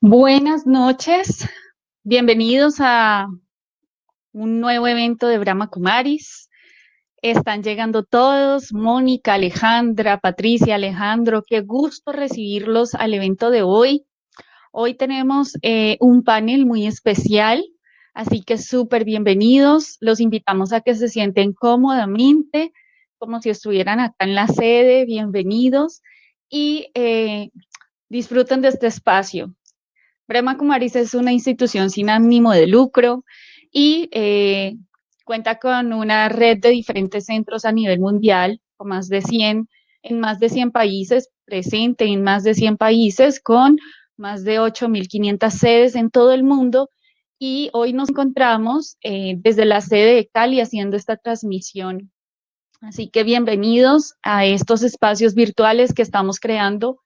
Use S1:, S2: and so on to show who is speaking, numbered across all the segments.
S1: Buenas noches, bienvenidos a un nuevo evento de Brahma Kumaris. Están llegando todos, Mónica, Alejandra, Patricia, Alejandro, qué gusto recibirlos al evento de hoy. Hoy tenemos un panel muy especial, así que súper bienvenidos. Los invitamos a que se sienten cómodamente, como si estuvieran acá en la sede, bienvenidos y disfruten de este espacio. Brahma Kumaris es una institución sin ánimo de lucro y cuenta con una red de diferentes centros a nivel mundial, con más de 100, en más de 100 países, presente en más de 100 países, con más de 8.500 sedes en todo el mundo. Y hoy nos encontramos desde la sede de Cali haciendo esta transmisión. Así que bienvenidos a estos espacios virtuales que estamos creando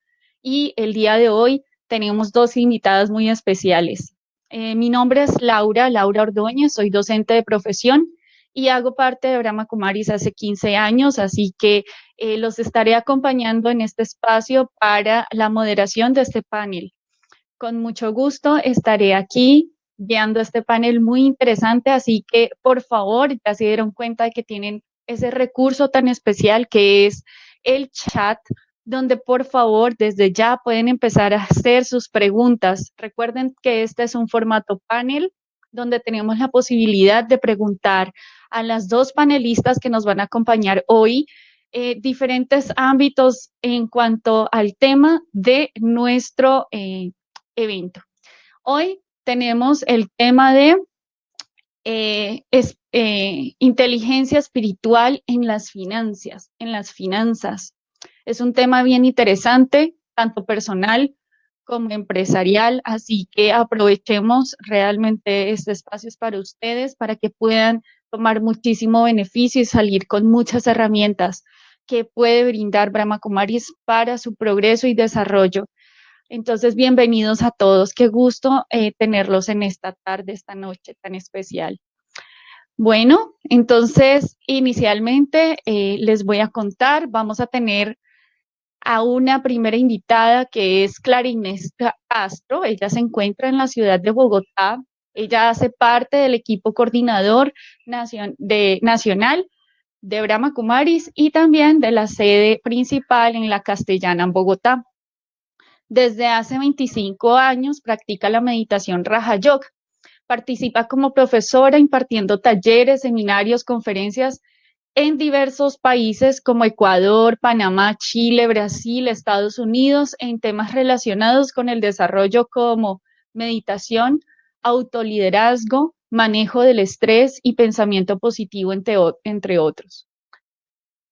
S1: y el día de hoy tenemos dos invitadas muy especiales. Mi nombre es Laura Ordóñez, soy docente de profesión y hago parte de Brahma Kumaris hace 15 años, así que los estaré acompañando en este espacio para la moderación de este panel. Con mucho gusto estaré aquí guiando este panel muy interesante, así que por favor, ya se dieron cuenta de que tienen ese recurso tan especial que es el chat, donde por favor desde ya pueden empezar a hacer sus preguntas. Recuerden que este es un formato panel donde tenemos la posibilidad de preguntar a las dos panelistas que nos van a acompañar hoy diferentes ámbitos en cuanto al tema de nuestro evento. Hoy tenemos el tema de inteligencia espiritual en las finanzas. Es un tema bien interesante, tanto personal como empresarial, así que aprovechemos realmente este espacio para ustedes, para que puedan tomar muchísimo beneficio y salir con muchas herramientas que puede brindar Brahma Kumaris para su progreso y desarrollo. Entonces, bienvenidos a todos. Qué gusto tenerlos en esta tarde, esta noche tan especial. Bueno, entonces, inicialmente les voy a contar, vamos a tener a una primera invitada que es Clara Inés Castro. Ella se encuentra en la ciudad de Bogotá. Ella hace parte del equipo coordinador nacional de Brahma Kumaris y también de la sede principal en la Castellana en Bogotá. Desde hace 25 años practica la meditación Raja Yoga. Participa como profesora impartiendo talleres, seminarios, conferencias en diversos países como Ecuador, Panamá, Chile, Brasil, Estados Unidos, en temas relacionados con el desarrollo como meditación, autoliderazgo, manejo del estrés y pensamiento positivo, entre otros.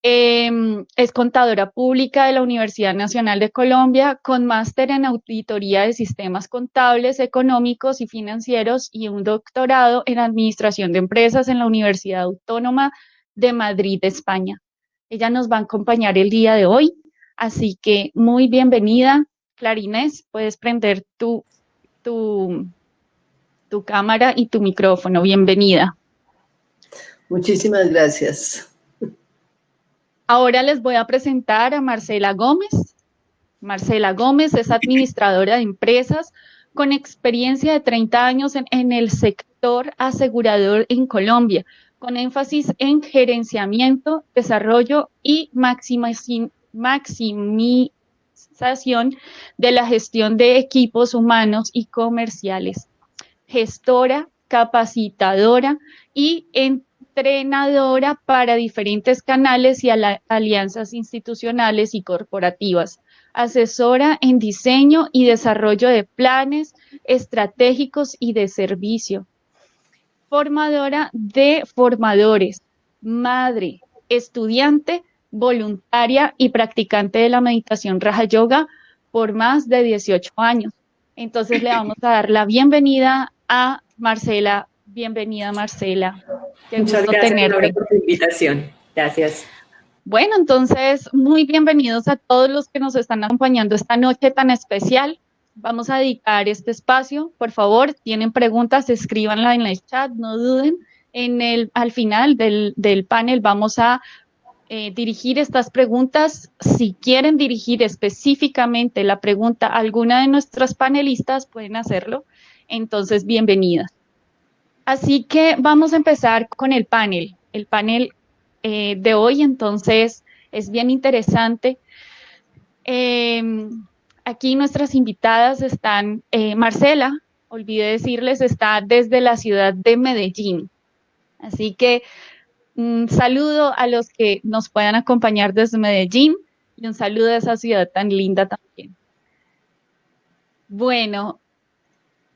S1: Es contadora pública de la Universidad Nacional de Colombia, con máster en auditoría de sistemas contables, económicos y financieros y un doctorado en administración de empresas en la Universidad Autónoma de Madrid, España. Ella nos va a acompañar el día de hoy, así que muy bienvenida, Clara Inés. Puedes prender tu cámara y tu micrófono. Bienvenida.
S2: Muchísimas gracias.
S1: Ahora les voy a presentar a Marcela Gómez. Marcela Gómez es administradora de empresas con experiencia de 30 años en el sector asegurador en Colombia, con énfasis en gerenciamiento, desarrollo y maximización de la gestión de equipos humanos y comerciales. Gestora, capacitadora y entrenadora para diferentes canales y alianzas institucionales y corporativas. Asesora en diseño y desarrollo de planes estratégicos y de servicio. Formadora de formadores. Madre, estudiante, voluntaria y practicante de la meditación Raja Yoga por más de 18 años. Entonces le vamos a dar la bienvenida a Marcela. Bienvenida, Marcela. Qué
S3: Muchas
S1: gusto
S3: gracias,
S1: tenerte.
S3: Laura, por tu invitación. Gracias.
S1: Bueno, entonces, muy bienvenidos a todos los que nos están acompañando esta noche tan especial. Vamos a dedicar este espacio. Por favor, tienen preguntas, escríbanla en el chat, no duden. Al final del panel vamos a dirigir estas preguntas. Si quieren dirigir específicamente la pregunta a alguna de nuestras panelistas, pueden hacerlo. Entonces, bienvenidas. Así que vamos a empezar con el panel. El panel de hoy, entonces, es bien interesante. Aquí nuestras invitadas están, Marcela, olvidé decirles, está desde la ciudad de Medellín. Así que un saludo a los que nos puedan acompañar desde Medellín y un saludo a esa ciudad tan linda también. Bueno,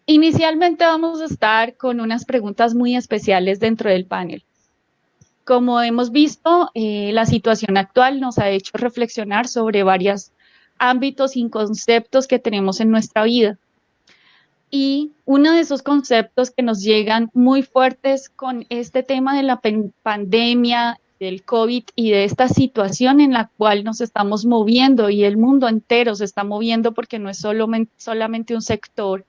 S1: inicialmente vamos a estar con unas preguntas muy especiales dentro del panel. Como hemos visto, la situación actual nos ha hecho reflexionar sobre varios ámbitos y conceptos que tenemos en nuestra vida. Y uno de esos conceptos que nos llegan muy fuertes con este tema de la pandemia, del COVID y de esta situación en la cual nos estamos moviendo y el mundo entero se está moviendo porque no es solamente un sector,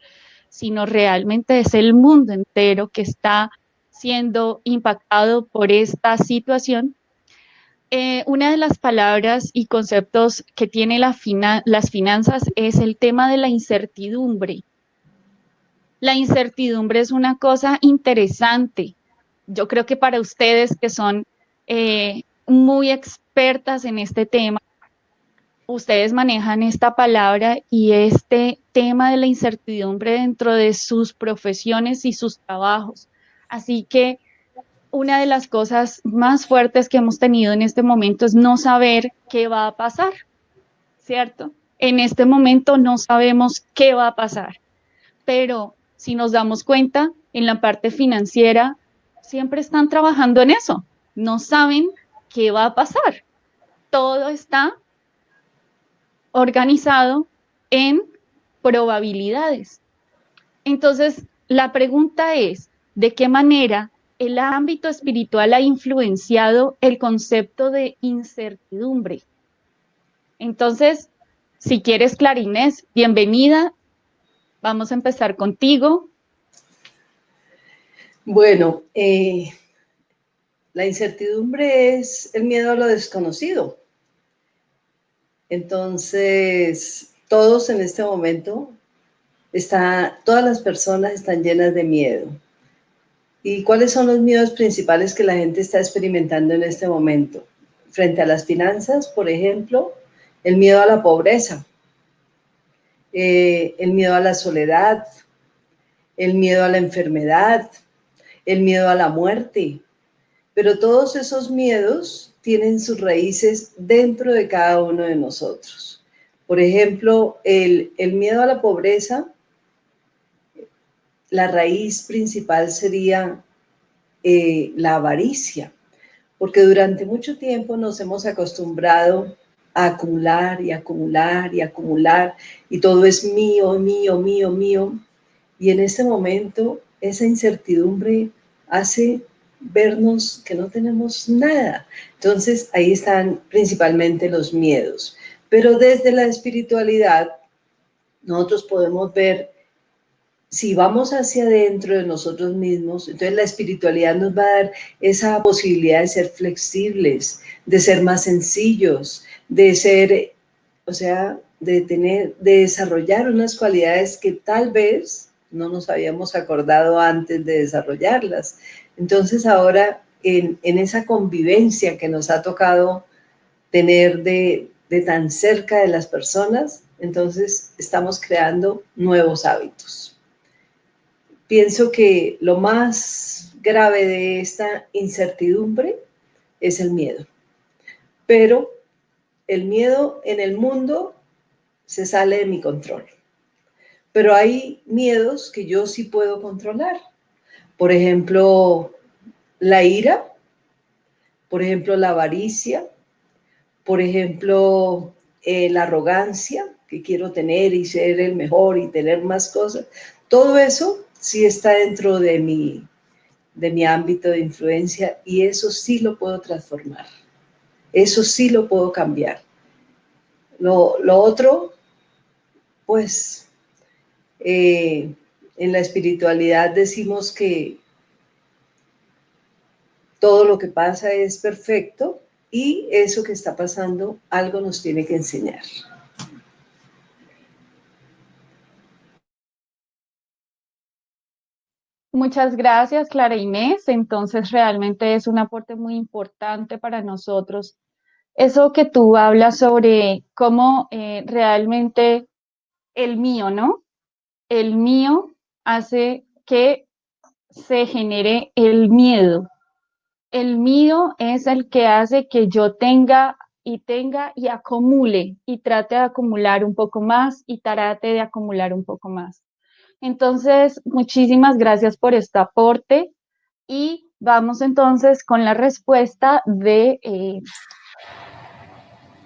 S1: sino realmente es el mundo entero que está siendo impactado por esta situación. Una de las palabras y conceptos que tiene las finanzas es el tema de la incertidumbre. La incertidumbre es una cosa interesante. Yo creo que para ustedes que son muy expertas en este tema, ustedes manejan esta palabra y este tema de la incertidumbre dentro de sus profesiones y sus trabajos. Así que una de las cosas más fuertes que hemos tenido en este momento es no saber qué va a pasar, ¿cierto? En este momento no sabemos qué va a pasar, pero si nos damos cuenta, en la parte financiera siempre están trabajando en eso, no saben qué va a pasar. Todo está organizado en probabilidades. Entonces, la pregunta es, ¿de qué manera el ámbito espiritual ha influenciado el concepto de incertidumbre? Entonces, si quieres, Clara Inés, bienvenida. Vamos a empezar contigo.
S2: Bueno, la incertidumbre es el miedo a lo desconocido. Entonces, todos en este momento, todas las personas están llenas de miedo. ¿Y cuáles son los miedos principales que la gente está experimentando en este momento? Frente a las finanzas, por ejemplo, el miedo a la pobreza, el miedo a la soledad, el miedo a la enfermedad, el miedo a la muerte. Pero todos esos miedos tienen sus raíces dentro de cada uno de nosotros. Por ejemplo, el miedo a la pobreza, la raíz principal sería la avaricia, porque durante mucho tiempo nos hemos acostumbrado a acumular y acumular y acumular, y todo es mío, mío, mío, mío. Y en este momento esa incertidumbre hace vernos que no tenemos nada. Entonces ahí están principalmente los miedos. Pero desde la espiritualidad nosotros podemos ver, si vamos hacia adentro de nosotros mismos, entonces la espiritualidad nos va a dar esa posibilidad de ser flexibles, de ser más sencillos, de ser, o sea, de desarrollar unas cualidades que tal vez no nos habíamos acordado antes de desarrollarlas. Entonces ahora en esa convivencia que nos ha tocado tener de tan cerca de las personas, entonces estamos creando nuevos hábitos. Pienso que lo más grave de esta incertidumbre es el miedo. Pero el miedo en el mundo se sale de mi control. Pero hay miedos que yo sí puedo controlar. Por ejemplo, la ira, por ejemplo, la avaricia, por ejemplo, la arrogancia, que quiero tener y ser el mejor y tener más cosas. Todo eso sí está dentro de mi ámbito de influencia y eso sí lo puedo transformar. Eso sí lo puedo cambiar. Lo otro, pues, en la espiritualidad decimos que todo lo que pasa es perfecto y eso que está pasando algo nos tiene que enseñar.
S1: Muchas gracias, Clara Inés. Entonces, realmente es un aporte muy importante para nosotros. Eso que tú hablas sobre cómo realmente el mío, ¿no? El mío hace que se genere el miedo. El mío es el que hace que yo tenga y acumule y trate de acumular un poco más y trate de acumular un poco más. Entonces, muchísimas gracias por este aporte y vamos entonces con la respuesta de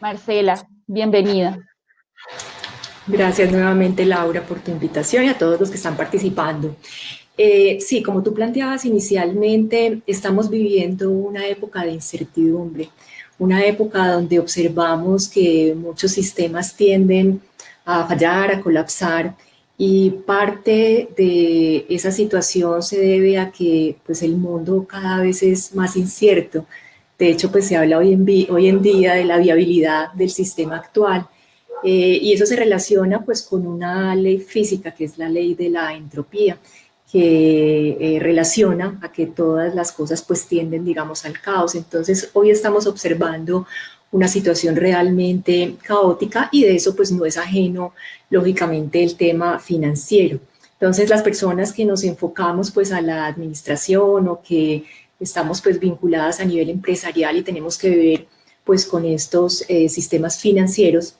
S1: Marcela. Bienvenida.
S3: Gracias nuevamente, Laura, por tu invitación y a todos los que están participando. Sí, como tú planteabas inicialmente, estamos viviendo una época de incertidumbre, una época donde observamos que muchos sistemas tienden a fallar, a colapsar, y parte de esa situación se debe a que pues, el mundo cada vez es más incierto. De hecho, pues se habla hoy en día de la viabilidad del sistema actual. Y eso se relaciona pues con una ley física que es la ley de la entropía, que relaciona a que todas las cosas pues tienden, digamos, al caos. Entonces, hoy estamos observando una situación realmente caótica y de eso pues no es ajeno, lógicamente, el tema financiero. Entonces, las personas que nos enfocamos pues a la administración o que estamos pues vinculadas a nivel empresarial y tenemos que ver pues con estos sistemas financieros,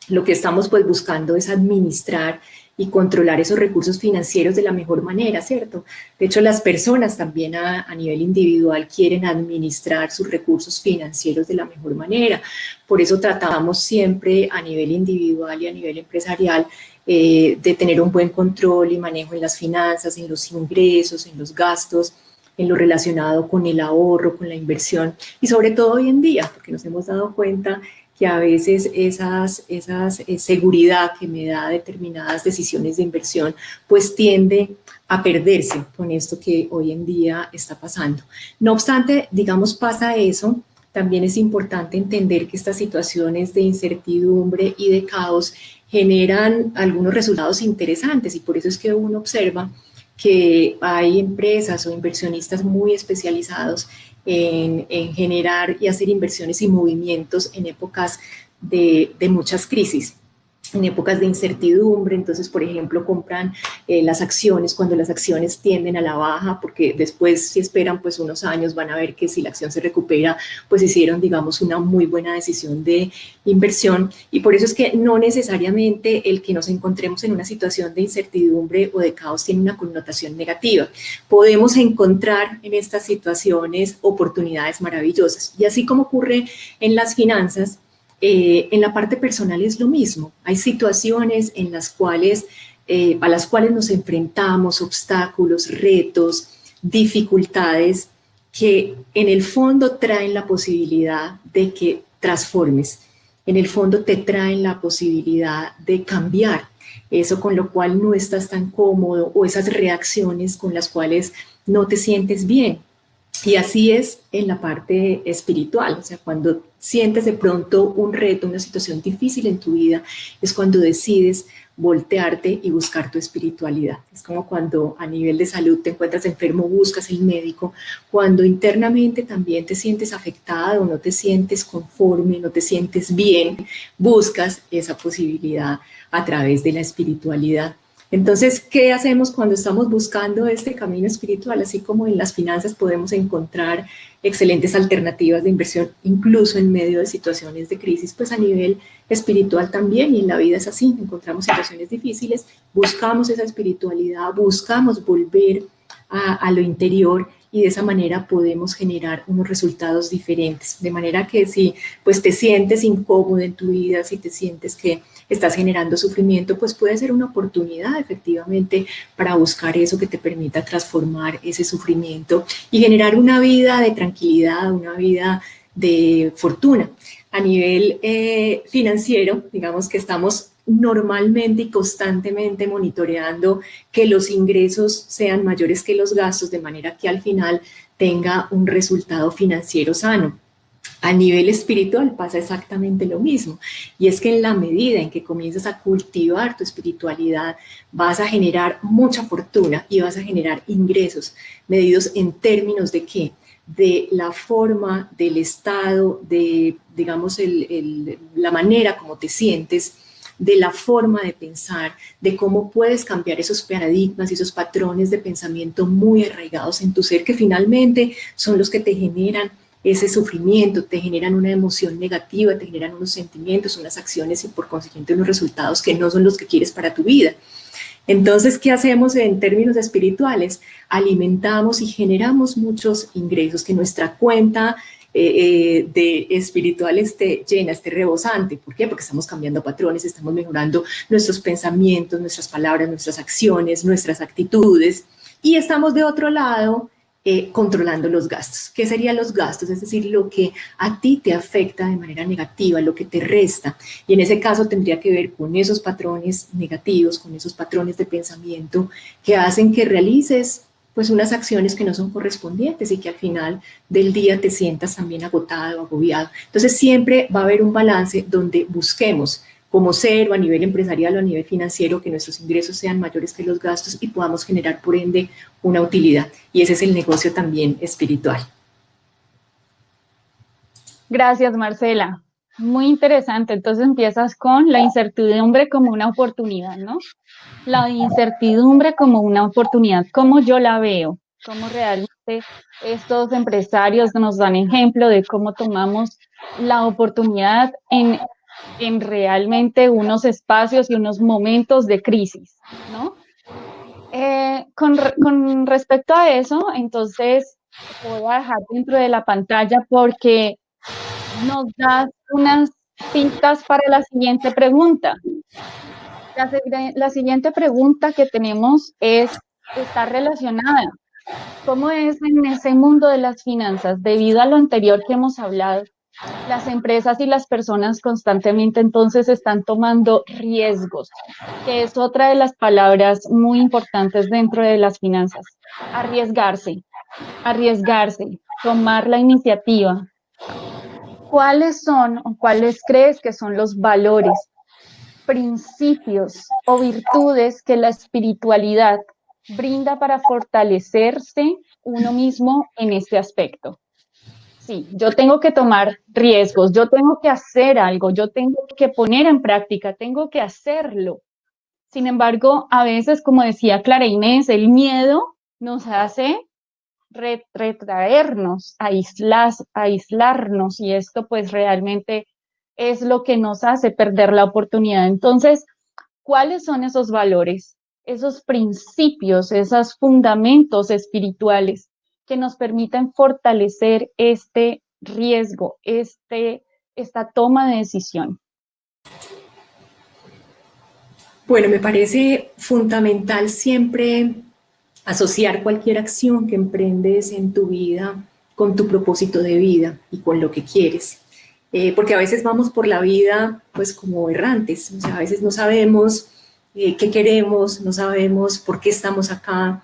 S3: lo que estamos pues buscando es administrar y controlar esos recursos financieros de la mejor manera, ¿cierto? De hecho, las personas también a nivel individual quieren administrar sus recursos financieros de la mejor manera. Por eso tratamos siempre a nivel individual y a nivel empresarial de tener un buen control y manejo en las finanzas, en los ingresos, en los gastos, en lo relacionado con el ahorro, con la inversión y sobre todo hoy en día, porque nos hemos dado cuenta que a veces esa seguridad que me da determinadas decisiones de inversión, pues tiende a perderse con esto que hoy en día está pasando. No obstante, digamos, pasa eso, también es importante entender que estas situaciones de incertidumbre y de caos generan algunos resultados interesantes y por eso es que uno observa que hay empresas o inversionistas muy especializados en generar y hacer inversiones y movimientos en épocas de muchas crisis, en épocas de incertidumbre. Entonces, por ejemplo, compran las acciones cuando las acciones tienden a la baja, porque después, si esperan pues unos años, van a ver que si la acción se recupera, pues hicieron, digamos, una muy buena decisión de inversión. Y por eso es que no necesariamente el que nos encontremos en una situación de incertidumbre o de caos tiene una connotación negativa. Podemos encontrar en estas situaciones oportunidades maravillosas. Y así como ocurre en las finanzas, en la parte personal es lo mismo. Hay situaciones en las cuales, a las cuales nos enfrentamos, obstáculos, retos, dificultades que en el fondo traen la posibilidad de que transformes. En el fondo te traen la posibilidad de cambiar eso con lo cual no estás tan cómodo o esas reacciones con las cuales no te sientes bien. Y así es en la parte espiritual, o sea, cuando sientes de pronto un reto, una situación difícil en tu vida, es cuando decides voltearte y buscar tu espiritualidad. Es como cuando a nivel de salud te encuentras enfermo, buscas el médico, cuando internamente también te sientes afectado, no te sientes conforme, no te sientes bien, buscas esa posibilidad a través de la espiritualidad. Entonces, ¿qué hacemos cuando estamos buscando este camino espiritual? Así como en las finanzas podemos encontrar excelentes alternativas de inversión, incluso en medio de situaciones de crisis, pues a nivel espiritual también, y en la vida es así, encontramos situaciones difíciles, buscamos esa espiritualidad, buscamos volver a lo interior y de esa manera podemos generar unos resultados diferentes. De manera que si pues te sientes incómodo en tu vida, si te sientes que estás generando sufrimiento, pues puede ser una oportunidad efectivamente para buscar eso que te permita transformar ese sufrimiento y generar una vida de tranquilidad, una vida de fortuna. A nivel financiero, digamos que estamos normalmente y constantemente monitoreando que los ingresos sean mayores que los gastos, de manera que al final tenga un resultado financiero sano. A nivel espiritual pasa exactamente lo mismo, y es que en la medida en que comienzas a cultivar tu espiritualidad, vas a generar mucha fortuna y vas a generar ingresos medidos en términos de ¿qué? De la forma, del estado, de, digamos, la manera como te sientes, de la forma de pensar, de cómo puedes cambiar esos paradigmas y esos patrones de pensamiento muy arraigados en tu ser, que finalmente son los que te generan ese sufrimiento, te generan una emoción negativa, te generan unos sentimientos, unas acciones y por consiguiente unos resultados que no son los que quieres para tu vida. Entonces, ¿qué hacemos en términos espirituales? Alimentamos y generamos muchos ingresos, que nuestra cuenta de espiritual esté llena, esté rebosante. ¿Por qué? Porque estamos cambiando patrones, estamos mejorando nuestros pensamientos, nuestras palabras, nuestras acciones, nuestras actitudes, y estamos de otro lado controlando los gastos. ¿Qué serían los gastos? Es decir, lo que a ti te afecta de manera negativa, lo que te resta. Y en ese caso tendría que ver con esos patrones negativos, con esos patrones de pensamiento que hacen que realices pues unas acciones que no son correspondientes y que al final del día te sientas también agotado, agobiado. Entonces siempre va a haber un balance donde busquemos como ser o a nivel empresarial o a nivel financiero que nuestros ingresos sean mayores que los gastos y podamos generar por ende una utilidad. Y ese es el negocio también espiritual.
S1: Gracias, Marcela. Muy interesante. Entonces empiezas con la incertidumbre como una oportunidad, ¿no? La incertidumbre como una oportunidad, como yo la veo, como realmente estos empresarios nos dan ejemplo de cómo tomamos la oportunidad en realmente unos espacios y unos momentos de crisis, ¿no? Con respecto a eso, entonces, te voy a dejar dentro de la pantalla porque nos das unas pistas para la siguiente pregunta. La siguiente pregunta que tenemos está relacionada. ¿Cómo es en ese mundo de las finanzas? Debido a lo anterior que hemos hablado, las empresas y las personas constantemente entonces están tomando riesgos, que es otra de las palabras muy importantes dentro de las finanzas. Arriesgarse, arriesgarse, tomar la iniciativa. ¿Cuáles son o cuáles crees que son los valores, principios o virtudes que la espiritualidad brinda para fortalecerse uno mismo en este aspecto? Sí, yo tengo que tomar riesgos, yo tengo que hacer algo, yo tengo que poner en práctica, tengo que hacerlo. Sin embargo, a veces, como decía Clara Inés, el miedo nos hace retraernos, aislarnos, y esto pues realmente es lo que nos hace perder la oportunidad. Entonces, ¿cuáles son esos valores, esos principios, esos fundamentos espirituales que nos permiten fortalecer este riesgo, esta toma de decisión?
S3: Bueno, me parece fundamental siempre asociar cualquier acción que emprendes en tu vida con tu propósito de vida y con lo que quieres. Porque a veces vamos por la vida pues como errantes, o sea, a veces no sabemos qué queremos, no sabemos por qué estamos acá,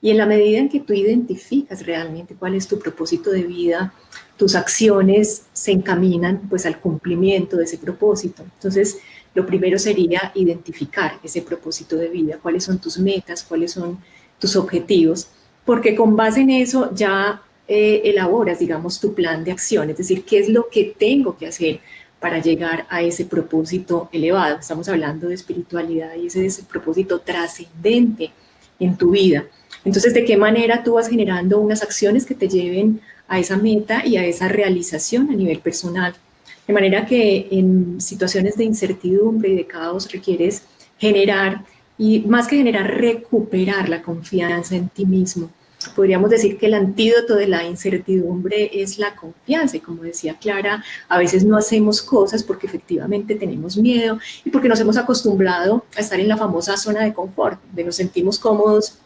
S3: y en la medida en que tú identificas realmente cuál es tu propósito de vida, tus acciones se encaminan pues al cumplimiento de ese propósito. Entonces, lo primero sería identificar ese propósito de vida, cuáles son tus metas, cuáles son tus objetivos, porque con base en eso ya elaboras, digamos, tu plan de acción, es decir, qué es lo que tengo que hacer para llegar a ese propósito elevado. Estamos hablando de espiritualidad y ese es el propósito trascendente en tu vida. Entonces, ¿de qué manera tú vas generando unas acciones que te lleven a esa meta y a esa realización a nivel personal? De manera que en situaciones de incertidumbre y de caos requieres generar, y más que generar, recuperar la confianza en ti mismo. Podríamos decir que el antídoto de la incertidumbre es la confianza, y como decía Clara, a veces no hacemos cosas porque efectivamente tenemos miedo y porque nos hemos acostumbrado a estar en la famosa zona de confort, donde nos sentimos cómodos,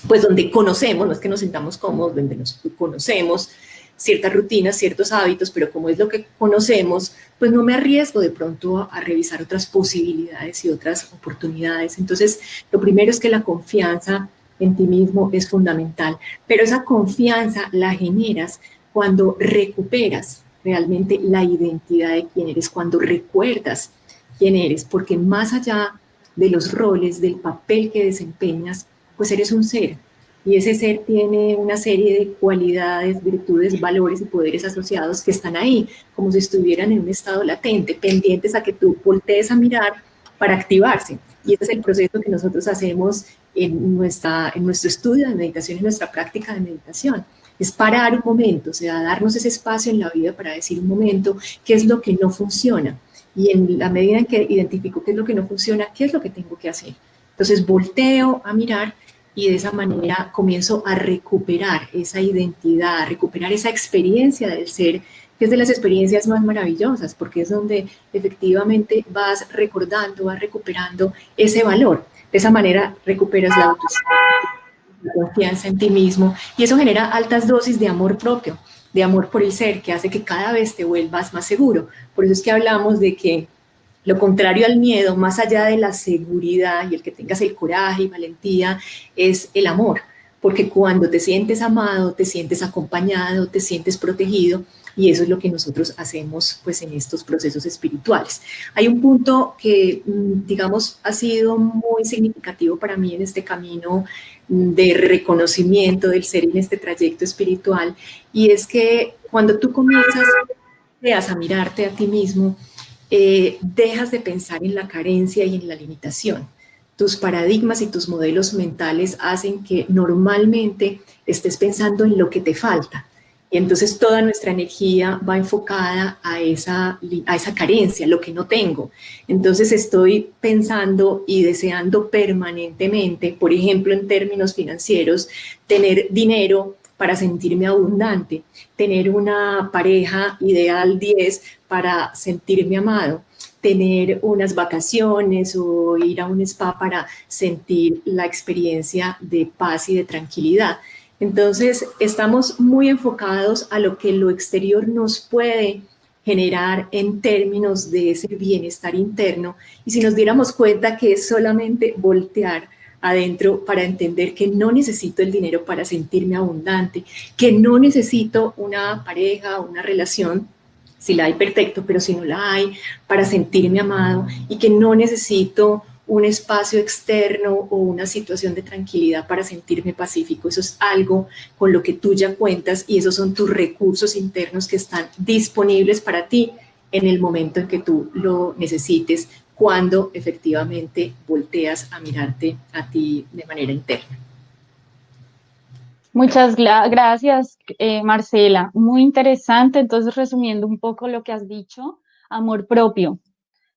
S3: pues donde conocemos, no es que nos sintamos cómodos, donde nos conocemos ciertas rutinas, ciertos hábitos, pero como es lo que conocemos, pues no me arriesgo de pronto a revisar otras posibilidades y otras oportunidades. Entonces, lo primero es que la confianza en ti mismo es fundamental, pero esa confianza la generas cuando recuperas realmente la identidad de quién eres, cuando recuerdas quién eres, porque más allá de los roles, del papel que desempeñas, pues eres un ser. Y ese ser tiene una serie de cualidades, virtudes, valores y poderes asociados que están ahí, como si estuvieran en un estado latente, pendientes a que tú voltees a mirar para activarse. Y ese es el proceso que nosotros hacemos en nuestro estudio de meditación, en nuestra práctica de meditación. Es parar un momento, o sea, darnos ese espacio en la vida para decir un momento qué es lo que no funciona. Y en la medida en que identifico qué es lo que no funciona, qué es lo que tengo que hacer. Entonces volteo a mirar y de esa manera comienzo a recuperar esa identidad, a recuperar esa experiencia del ser, que es de las experiencias más maravillosas, porque es donde efectivamente vas recordando, vas recuperando ese valor. De esa manera recuperas la autoestima, la confianza en ti mismo, y eso genera altas dosis de amor propio, de amor por el ser, que hace que cada vez te vuelvas más seguro. Por eso es que hablamos de que lo contrario al miedo, más allá de la seguridad y el que tengas el coraje y valentía, es el amor. Porque cuando te sientes amado, te sientes acompañado, te sientes protegido, y eso es lo que nosotros hacemos pues en estos procesos espirituales. Hay un punto que, digamos, ha sido muy significativo para mí en este camino de reconocimiento del ser en este trayecto espiritual, y es que cuando tú comienzas a mirarte a ti mismo, dejas de pensar en la carencia y en la limitación. Tus paradigmas y tus modelos mentales hacen que normalmente estés pensando en lo que te falta. Y entonces toda nuestra energía va enfocada a esa carencia, lo que no tengo. Entonces estoy pensando y deseando permanentemente, por ejemplo, en términos financieros, tener dinero para sentirme abundante, tener una pareja ideal 10 para sentirme amado, tener unas vacaciones o ir a un spa para sentir la experiencia de paz y de tranquilidad. Entonces, estamos muy enfocados a lo que lo exterior nos puede generar en términos de ese bienestar interno, y si nos diéramos cuenta que es solamente voltear adentro para entender que no necesito el dinero para sentirme abundante, que no necesito una pareja, una relación, si la hay perfecto, pero si no la hay, para sentirme amado, y que no necesito un espacio externo o una situación de tranquilidad para sentirme pacífico. Eso es algo con lo que tú ya cuentas, y esos son tus recursos internos que están disponibles para ti en el momento en que tú lo necesites, cuando efectivamente volteas a mirarte a ti de manera interna.
S1: Muchas gracias, Marcela. Muy interesante. Entonces, resumiendo un poco lo que has dicho, amor propio.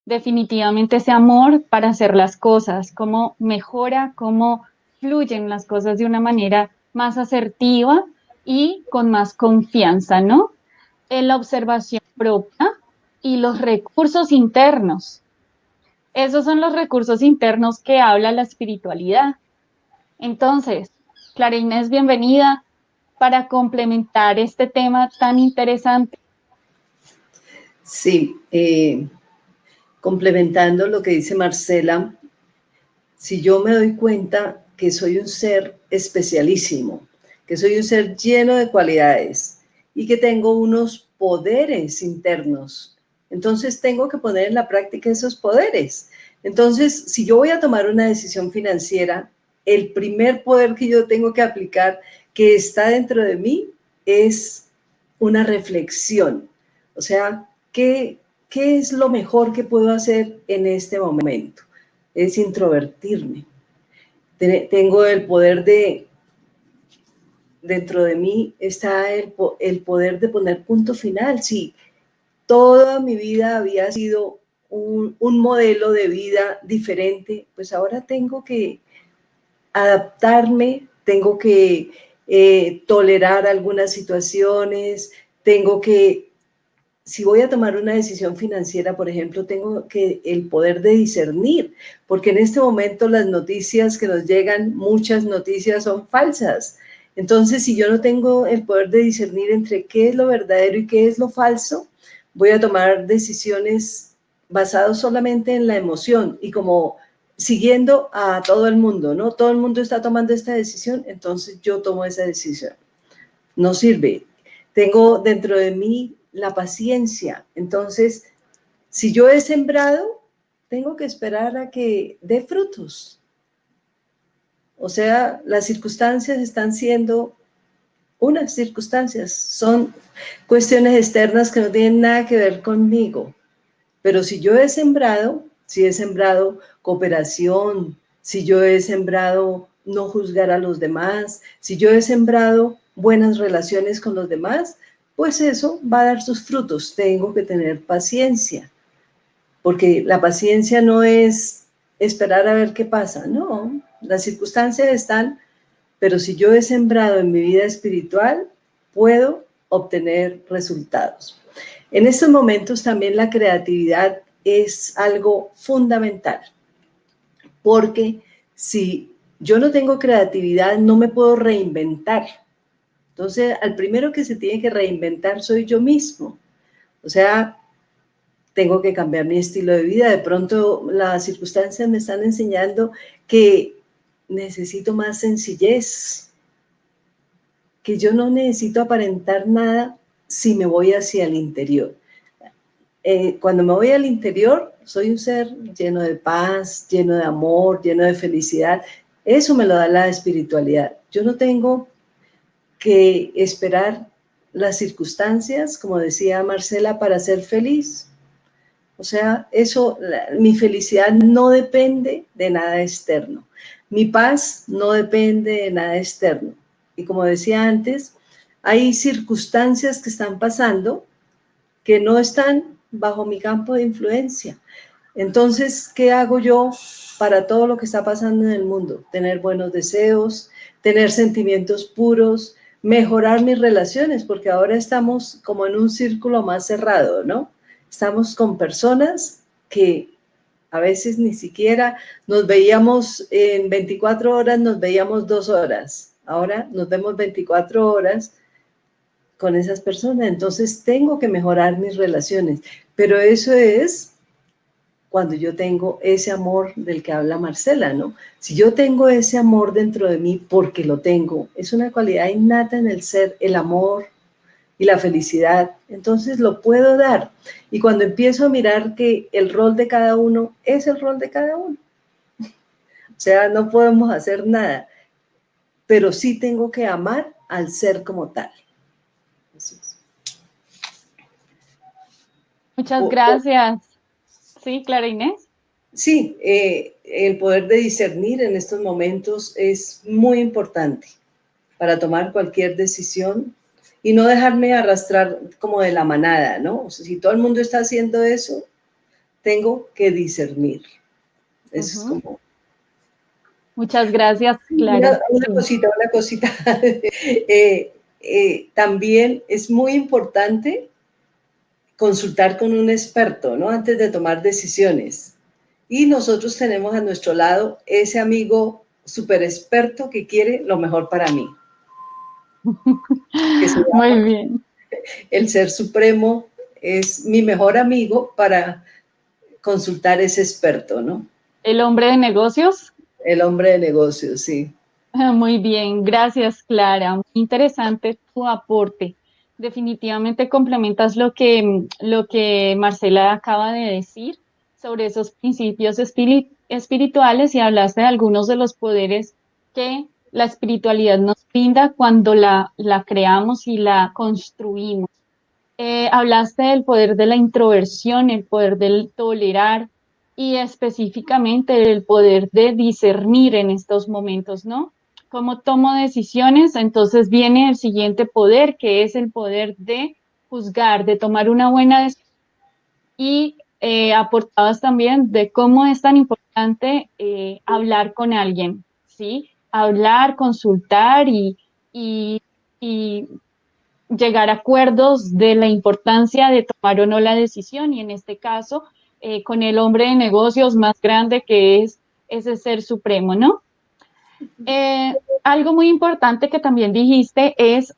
S1: Definitivamente ese amor para hacer las cosas, cómo mejora, cómo fluyen las cosas de una manera más asertiva y con más confianza, ¿no? En la observación propia y los recursos internos. Esos son los recursos internos que habla la espiritualidad. Entonces, Clara Inés, bienvenida para complementar este tema tan interesante.
S2: Sí, complementando lo que dice Marcela, si yo me doy cuenta que soy un ser especialísimo, que soy un ser lleno de cualidades y que tengo unos poderes internos, entonces tengo que poner en la práctica esos poderes. Entonces, si yo voy a tomar una decisión financiera, el primer poder que yo tengo que aplicar, que está dentro de mí, es una reflexión. O sea, ¿qué es lo mejor que puedo hacer en este momento? Es introvertirme. Tengo el poder dentro de mí está el poder de poner punto final. Si toda mi vida había sido un modelo de vida diferente, pues ahora tengo que adaptarme, tengo que tolerar algunas situaciones, tengo que, si voy a tomar una decisión financiera, por ejemplo, tengo que el poder de discernir, porque en este momento las noticias que nos llegan, muchas noticias son falsas. Entonces, si yo no tengo el poder de discernir entre qué es lo verdadero y qué es lo falso, voy a tomar decisiones basadas solamente en la emoción y como siguiendo a todo el mundo, ¿no? Todo el mundo está tomando esta decisión, entonces yo tomo esa decisión. No sirve. Tengo dentro de mí la paciencia. Entonces, si yo he sembrado, tengo que esperar a que dé frutos. O sea, las circunstancias están siendo unas circunstancias, son cuestiones externas que no tienen nada que ver conmigo. Pero si yo he sembrado, si he sembrado cooperación, si yo he sembrado no juzgar a los demás, si yo he sembrado buenas relaciones con los demás, pues eso va a dar sus frutos. Tengo que tener paciencia, porque la paciencia no es esperar a ver qué pasa, no, las circunstancias están, pero si yo he sembrado en mi vida espiritual, puedo obtener resultados. En estos momentos también la creatividad es algo fundamental, porque si yo no tengo creatividad, no me puedo reinventar. Entonces, al primero que se tiene que reinventar soy yo mismo. O sea, tengo que cambiar mi estilo de vida. De pronto las circunstancias me están enseñando que necesito más sencillez, que yo no necesito aparentar nada si me voy hacia el interior. Cuando me voy al interior, soy un ser lleno de paz, lleno de amor, lleno de felicidad. Eso me lo da la espiritualidad. Yo no tengo que esperar las circunstancias, como decía Marcela, para ser feliz. O sea, mi felicidad no depende de nada externo. Mi paz no depende de nada externo. Y como decía antes, hay circunstancias que están pasando que no están bajo mi campo de influencia. Entonces, ¿qué hago yo para todo lo que está pasando en el mundo? Tener buenos deseos, tener sentimientos puros, mejorar mis relaciones, porque ahora estamos como en un círculo más cerrado, ¿no? Estamos con personas que a veces ni siquiera nos veíamos en 24 horas, nos veíamos 2 horas. Ahora nos vemos 24 horas con esas personas. Entonces tengo que mejorar mis relaciones. Pero eso es cuando yo tengo ese amor del que habla Marcela, ¿no? Si yo tengo ese amor dentro de mí, porque lo tengo, es una cualidad innata en el ser, el amor y la felicidad, entonces lo puedo dar. Y cuando empiezo a mirar que el rol de cada uno es el rol de cada uno, o sea, no podemos hacer nada, pero sí tengo que amar al ser como tal. Eso es.
S1: Muchas gracias. Sí, Clara Inés.
S2: Sí, el poder de discernir en estos momentos es muy importante para tomar cualquier decisión y no dejarme arrastrar como de la manada, ¿no? O sea, si todo el mundo está haciendo eso, tengo que discernir. Eso es como...
S1: Muchas gracias, Clara.
S2: Una cosita, una cosita. También es muy importante consultar con un experto, ¿no? Antes de tomar decisiones. Y nosotros tenemos a nuestro lado ese amigo súper experto que quiere lo mejor para mí. Que se llama
S1: Muy bien.
S2: el Ser Supremo, es mi mejor amigo para consultar ese experto, ¿no?
S1: ¿El hombre de negocios?
S2: El hombre de negocios, sí.
S1: Muy bien, gracias, Clara. Muy interesante tu aporte. Definitivamente complementas lo que Marcela acaba de decir sobre esos principios espirituales y hablaste de algunos de los poderes que la espiritualidad nos brinda cuando la creamos y la construimos. Hablaste del poder de la introversión, el poder del tolerar y específicamente del poder de discernir en estos momentos, ¿no? ¿Cómo tomo decisiones? Entonces viene el siguiente poder, que es el poder de juzgar, de tomar una buena decisión. Y aportabas también de cómo es tan importante hablar con alguien, ¿sí? Hablar, consultar y, y llegar a acuerdos de la importancia de tomar o no la decisión y en este caso con el hombre de negocios más grande que es ese ser supremo, ¿no? Algo muy importante que también dijiste es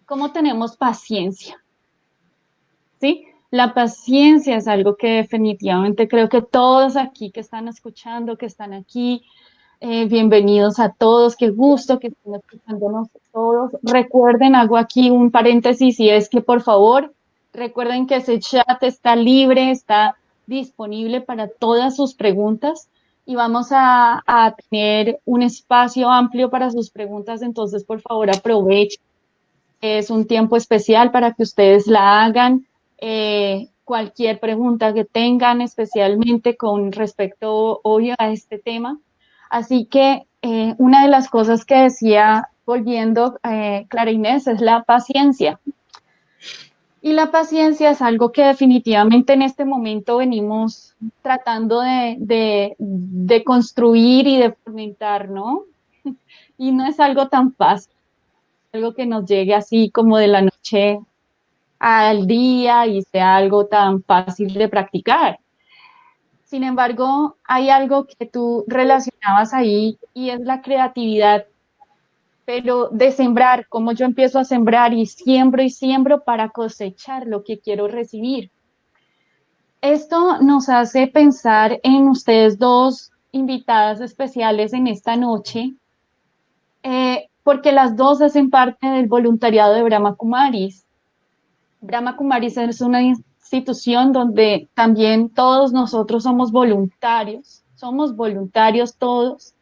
S1: cómo tenemos paciencia, ¿sí? La paciencia es algo que definitivamente creo que todos aquí que están escuchando, que están aquí, bienvenidos a todos, qué gusto que estén escuchándonos todos. Recuerden, hago aquí un paréntesis y es que por favor Recuerden que ese chat está libre, está disponible para todas sus preguntas y vamos a tener un espacio amplio para sus preguntas, entonces por favor aprovechen. Es un tiempo especial para que ustedes la hagan. Cualquier pregunta que tengan, especialmente con respecto, obvio, a este tema. Así que una de las cosas que decía, volviendo, Clara Inés, es la paciencia. Y la paciencia es algo que definitivamente en este momento venimos tratando de construir y de fomentar, ¿no? Y no es algo tan fácil, algo que nos llegue así como de la noche al día y sea algo tan fácil de practicar. Sin embargo, hay algo que tú relacionabas ahí y es la creatividad, pero de sembrar, como yo empiezo a sembrar y siembro para cosechar lo que quiero recibir. Esto nos hace pensar en ustedes dos invitadas especiales en esta noche, porque las dos hacen parte del voluntariado de Brahma Kumaris. Brahma Kumaris es una institución donde también todos nosotros somos voluntarios todos,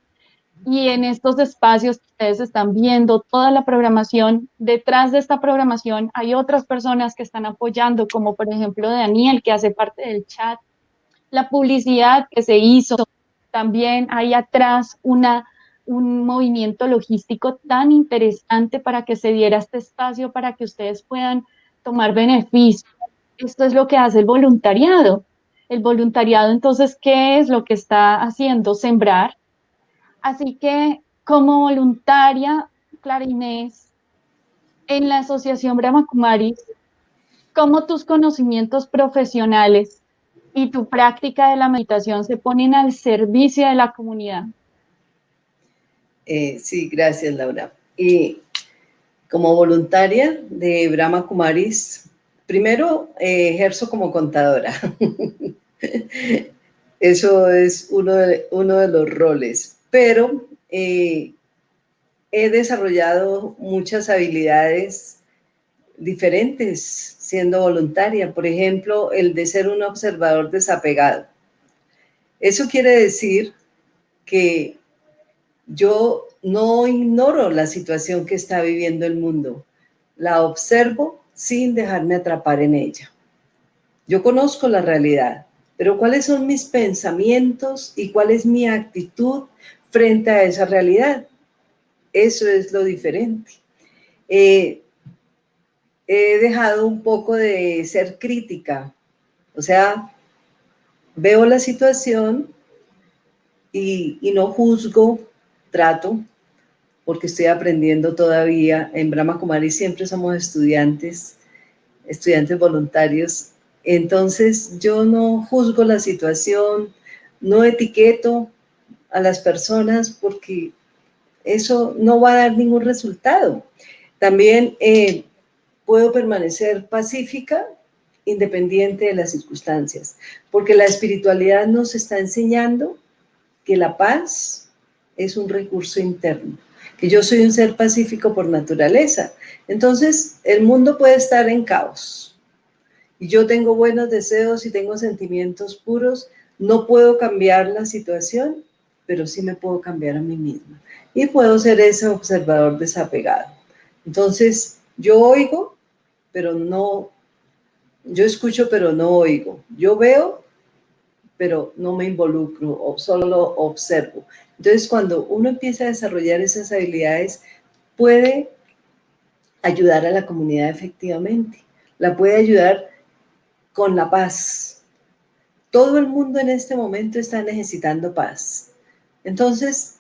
S1: y en estos espacios que ustedes están viendo toda la programación, detrás de esta programación hay otras personas que están apoyando, como por ejemplo Daniel, que hace parte del chat, la publicidad que se hizo, también hay atrás un movimiento logístico tan interesante para que se diera este espacio, para que ustedes puedan tomar beneficio. Esto es lo que hace el voluntariado. El voluntariado, entonces, ¿qué es lo que está haciendo? Sembrar. Así que, como voluntaria, Clara Inés, en la Asociación Brahma Kumaris, ¿cómo tus conocimientos profesionales y tu práctica de la meditación se ponen al servicio de la comunidad?
S2: Sí, gracias, Laura. Y como voluntaria de Brahma Kumaris, primero ejerzo como contadora. Eso es uno de los roles, pero he desarrollado muchas habilidades diferentes siendo voluntaria. Por ejemplo, el de ser un observador desapegado. Eso quiere decir que yo no ignoro la situación que está viviendo el mundo, la observo sin dejarme atrapar en ella. Yo conozco la realidad, pero ¿cuáles son mis pensamientos y cuál es mi actitud frente a esa realidad? Eso es lo diferente. He dejado un poco de ser crítica, o sea, veo la situación y no juzgo, trato, porque estoy aprendiendo todavía. En Brahma Kumaris siempre somos estudiantes voluntarios. Entonces yo no juzgo la situación, no etiqueto a las personas porque eso no va a dar ningún resultado. También puedo permanecer pacífica independiente de las circunstancias, porque la espiritualidad nos está enseñando que la paz es un recurso interno, que yo soy un ser pacífico por naturaleza. Entonces, el mundo puede estar en caos y yo tengo buenos deseos y tengo sentimientos puros, no puedo cambiar la situación, pero sí me puedo cambiar a mí misma y puedo ser ese observador desapegado. Entonces, yo oigo, pero no, yo escucho, pero no oigo. Yo veo, pero no me involucro, o solo observo. Entonces, cuando uno empieza a desarrollar esas habilidades, puede ayudar a la comunidad efectivamente. La puede ayudar con la paz. Todo el mundo en este momento está necesitando paz. Entonces,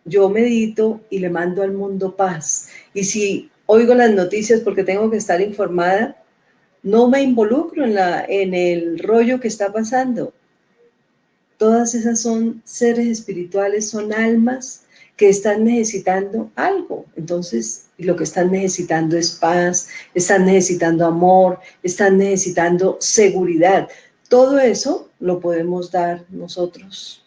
S2: yo medito y le mando al mundo paz. Y si oigo las noticias porque tengo que estar informada, no me involucro en el rollo que está pasando. Todas esas son seres espirituales, son almas que están necesitando algo. Entonces, lo que están necesitando es paz, están necesitando amor, están necesitando seguridad. Todo eso lo podemos dar nosotros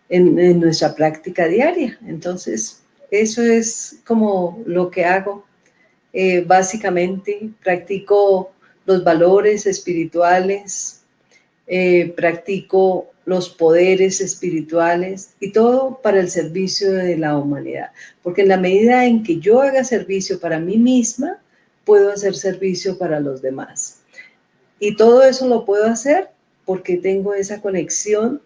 S2: en nuestra práctica diaria. Entonces, eso es como lo que hago. Básicamente, practico los valores espirituales, practico los poderes espirituales y todo para el servicio de la humanidad. Porque en la medida en que yo haga servicio para mí misma, puedo hacer servicio para los demás. Y todo eso lo puedo hacer porque tengo esa conexión.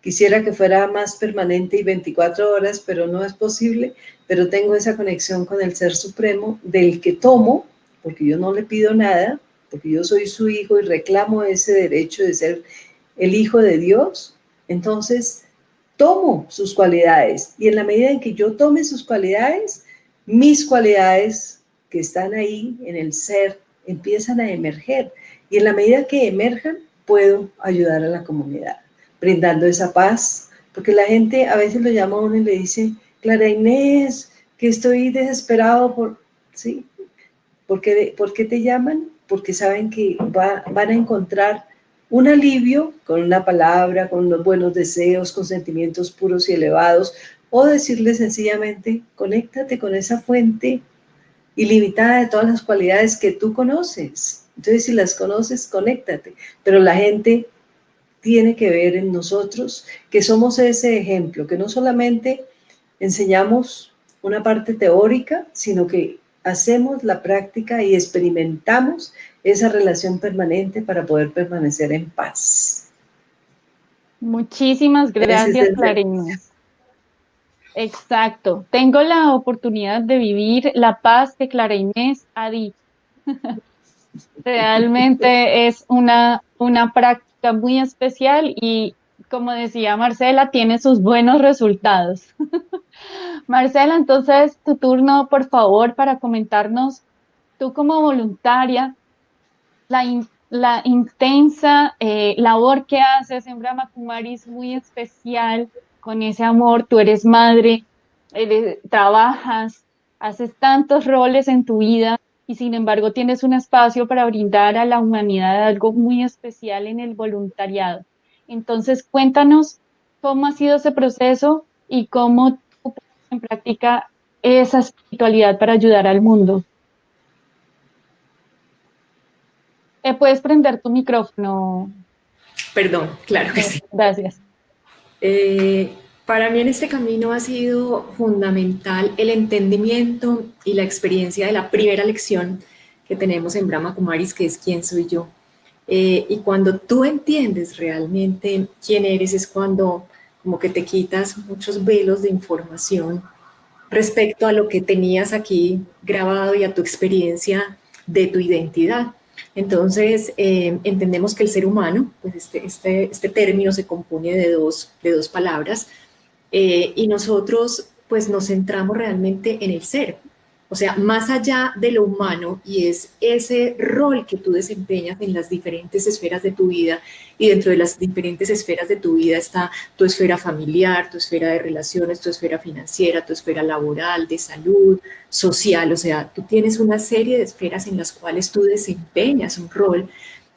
S2: Quisiera que fuera más permanente y 24 horas, pero no es posible. Pero tengo esa conexión con el Ser Supremo del que tomo, porque yo no le pido nada, porque yo soy su hijo y reclamo ese derecho de ser el hijo de Dios. Entonces, tomo sus cualidades. Y en la medida en que yo tome sus cualidades, mis cualidades que están ahí en el ser empiezan a emerger. Y en la medida que emerjan, puedo ayudar a la comunidad, brindando esa paz. Porque la gente a veces lo llama a uno y le dice, Clara Inés, que estoy desesperado por... ¿Sí? ¿Por qué te llaman? Porque saben que van a encontrar un alivio con una palabra, con unos buenos deseos, con sentimientos puros y elevados, o decirle sencillamente, conéctate con esa fuente ilimitada de todas las cualidades que tú conoces. Entonces, si las conoces, conéctate. Pero la gente tiene que ver en nosotros que somos ese ejemplo, que no solamente enseñamos una parte teórica, sino que hacemos la práctica y experimentamos esa relación permanente para poder permanecer en paz.
S1: Muchísimas gracias, Clara Inés. Exacto. Tengo la oportunidad de vivir la paz que Clara Inés ha dicho. Realmente es una práctica muy especial y, como decía Marcela, tiene sus buenos resultados. Marcela, entonces tu turno, por favor, para comentarnos, tú como voluntaria, la intensa labor que haces en Brahma Kumari es muy especial, con ese amor, tú eres madre, trabajas, haces tantos roles en tu vida y sin embargo tienes un espacio para brindar a la humanidad algo muy especial en el voluntariado. Entonces, cuéntanos cómo ha sido ese proceso y cómo tú pones en práctica esa espiritualidad para ayudar al mundo. Puedes prender tu micrófono.
S3: Perdón, claro que sí.
S1: Gracias.
S3: Para mí en este camino ha sido fundamental el entendimiento y la experiencia de la primera lección que tenemos en Brahma Kumaris, que es quién soy yo. Y cuando tú entiendes realmente quién eres, es cuando como que te quitas muchos velos de información respecto a lo que tenías aquí grabado y a tu experiencia de tu identidad. Entonces, entendemos que el ser humano, pues este término se compone de dos palabras, y nosotros pues nos centramos realmente en el ser, o sea, más allá de lo humano, y es ese rol que tú desempeñas en las diferentes esferas de tu vida, y dentro de las diferentes esferas de tu vida está tu esfera familiar, tu esfera de relaciones, tu esfera financiera, tu esfera laboral, de salud, social, o sea, tú tienes una serie de esferas en las cuales tú desempeñas un rol,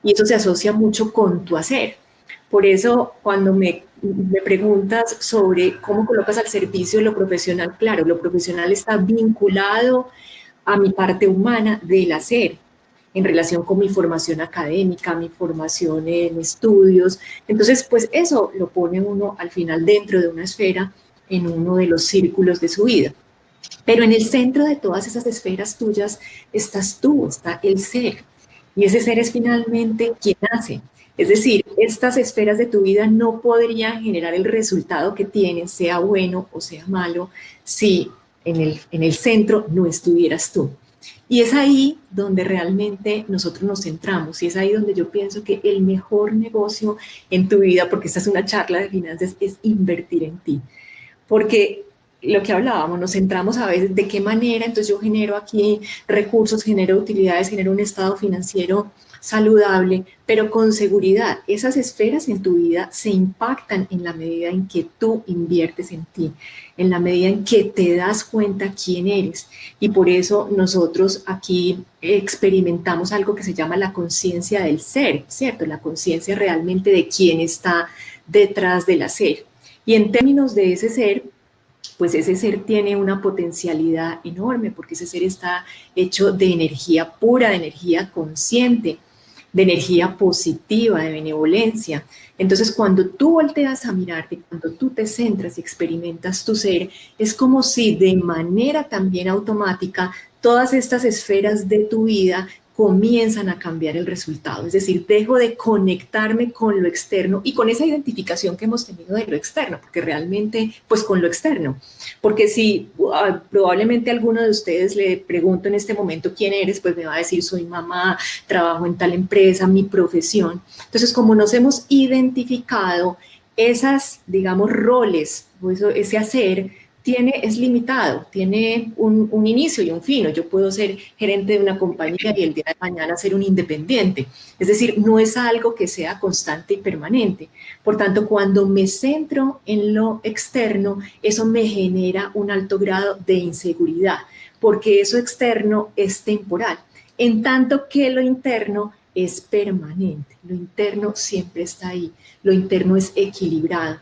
S3: y eso se asocia mucho con tu hacer. Por eso, cuando me preguntas sobre cómo colocas al servicio lo profesional, claro, lo profesional está vinculado a mi parte humana del hacer, en relación con mi formación académica, mi formación en estudios. Entonces, pues eso lo pone uno al final dentro de una esfera, en uno de los círculos de su vida. Pero en el centro de todas esas esferas tuyas estás tú, está el ser. Y ese ser es finalmente quien hace. Es decir, estas esferas de tu vida no podrían generar el resultado que tienen, sea bueno o sea malo, si en el centro no estuvieras tú. Y es ahí donde realmente nosotros nos centramos, y es ahí donde yo pienso que el mejor negocio en tu vida, porque esta es una charla de finanzas, es invertir en ti. Porque lo que hablábamos, nos centramos a veces de qué manera, entonces yo genero aquí recursos, genero utilidades, genero un estado financiero saludable, pero con seguridad. Esas esferas en tu vida se impactan en la medida en que tú inviertes en ti, en la medida en que te das cuenta quién eres. Y por eso nosotros aquí experimentamos algo que se llama la conciencia del ser, ¿cierto? La conciencia realmente de quién está detrás del hacer. Y en términos de ese ser, pues ese ser tiene una potencialidad enorme, porque ese ser está hecho de energía pura, de energía consciente. de energía positiva, de benevolencia. Entonces, cuando tú volteas a mirarte, cuando tú te centras y experimentas tu ser, es como si de manera también automática todas estas esferas de tu vida comienzan a cambiar el resultado, es decir, dejo de conectarme con lo externo y con esa identificación que hemos tenido de lo externo, porque realmente, pues con lo externo, porque si probablemente a alguno de ustedes le pregunto en este momento quién eres, pues me va a decir soy mamá, trabajo en tal empresa, mi profesión. Entonces, como nos hemos identificado, esas, digamos, roles, o ese hacer, es limitado, tiene un inicio y un fin. Yo puedo ser gerente de una compañía y el día de mañana ser un independiente. Es decir, no es algo que sea constante y permanente. Por tanto, cuando me centro en lo externo, eso me genera un alto grado de inseguridad, porque eso externo es temporal, en tanto que lo interno es permanente. Lo interno siempre está ahí, lo interno es equilibrado.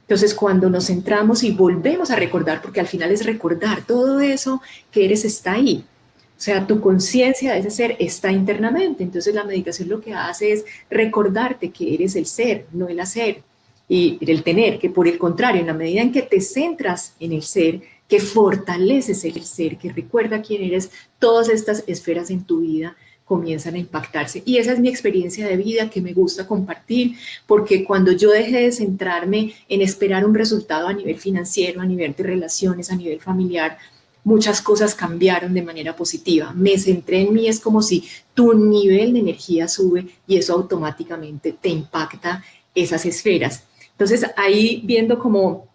S3: Entonces, cuando nos centramos y volvemos a recordar, porque al final es recordar, todo eso que eres está ahí. O sea, tu conciencia de ese ser está internamente. Entonces, la meditación lo que hace es recordarte que eres el ser, no el hacer y el tener, que por el contrario, en la medida en que te centras en el ser, que fortaleces el ser, que recuerda quién eres, todas estas esferas en tu vida comienzan a impactarse. Y esa es mi experiencia de vida que me gusta compartir, porque cuando yo dejé de centrarme en esperar un resultado a nivel financiero, a nivel de relaciones, a nivel familiar, muchas cosas cambiaron de manera positiva. Me centré en mí, es como si tu nivel de energía sube y eso automáticamente te impacta esas esferas. Entonces, ahí viendo como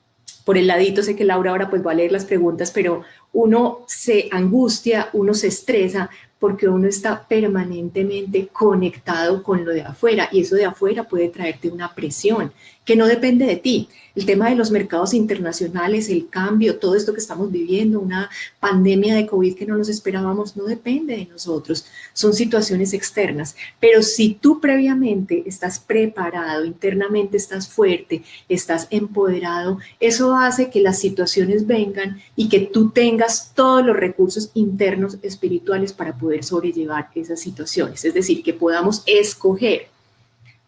S3: por el ladito, sé que Laura ahora pues va a leer las preguntas, pero uno se angustia, uno se estresa porque uno está permanentemente conectado con lo de afuera y eso de afuera puede traerte una presión que no depende de ti. El tema de los mercados internacionales, el cambio, todo esto que estamos viviendo, una pandemia de COVID que no nos esperábamos, no depende de nosotros, son situaciones externas. Pero si tú previamente estás preparado, internamente estás fuerte, estás empoderado, eso hace que las situaciones vengan y que tú tengas todos los recursos internos espirituales para poder sobrellevar esas situaciones. Es decir, que podamos escoger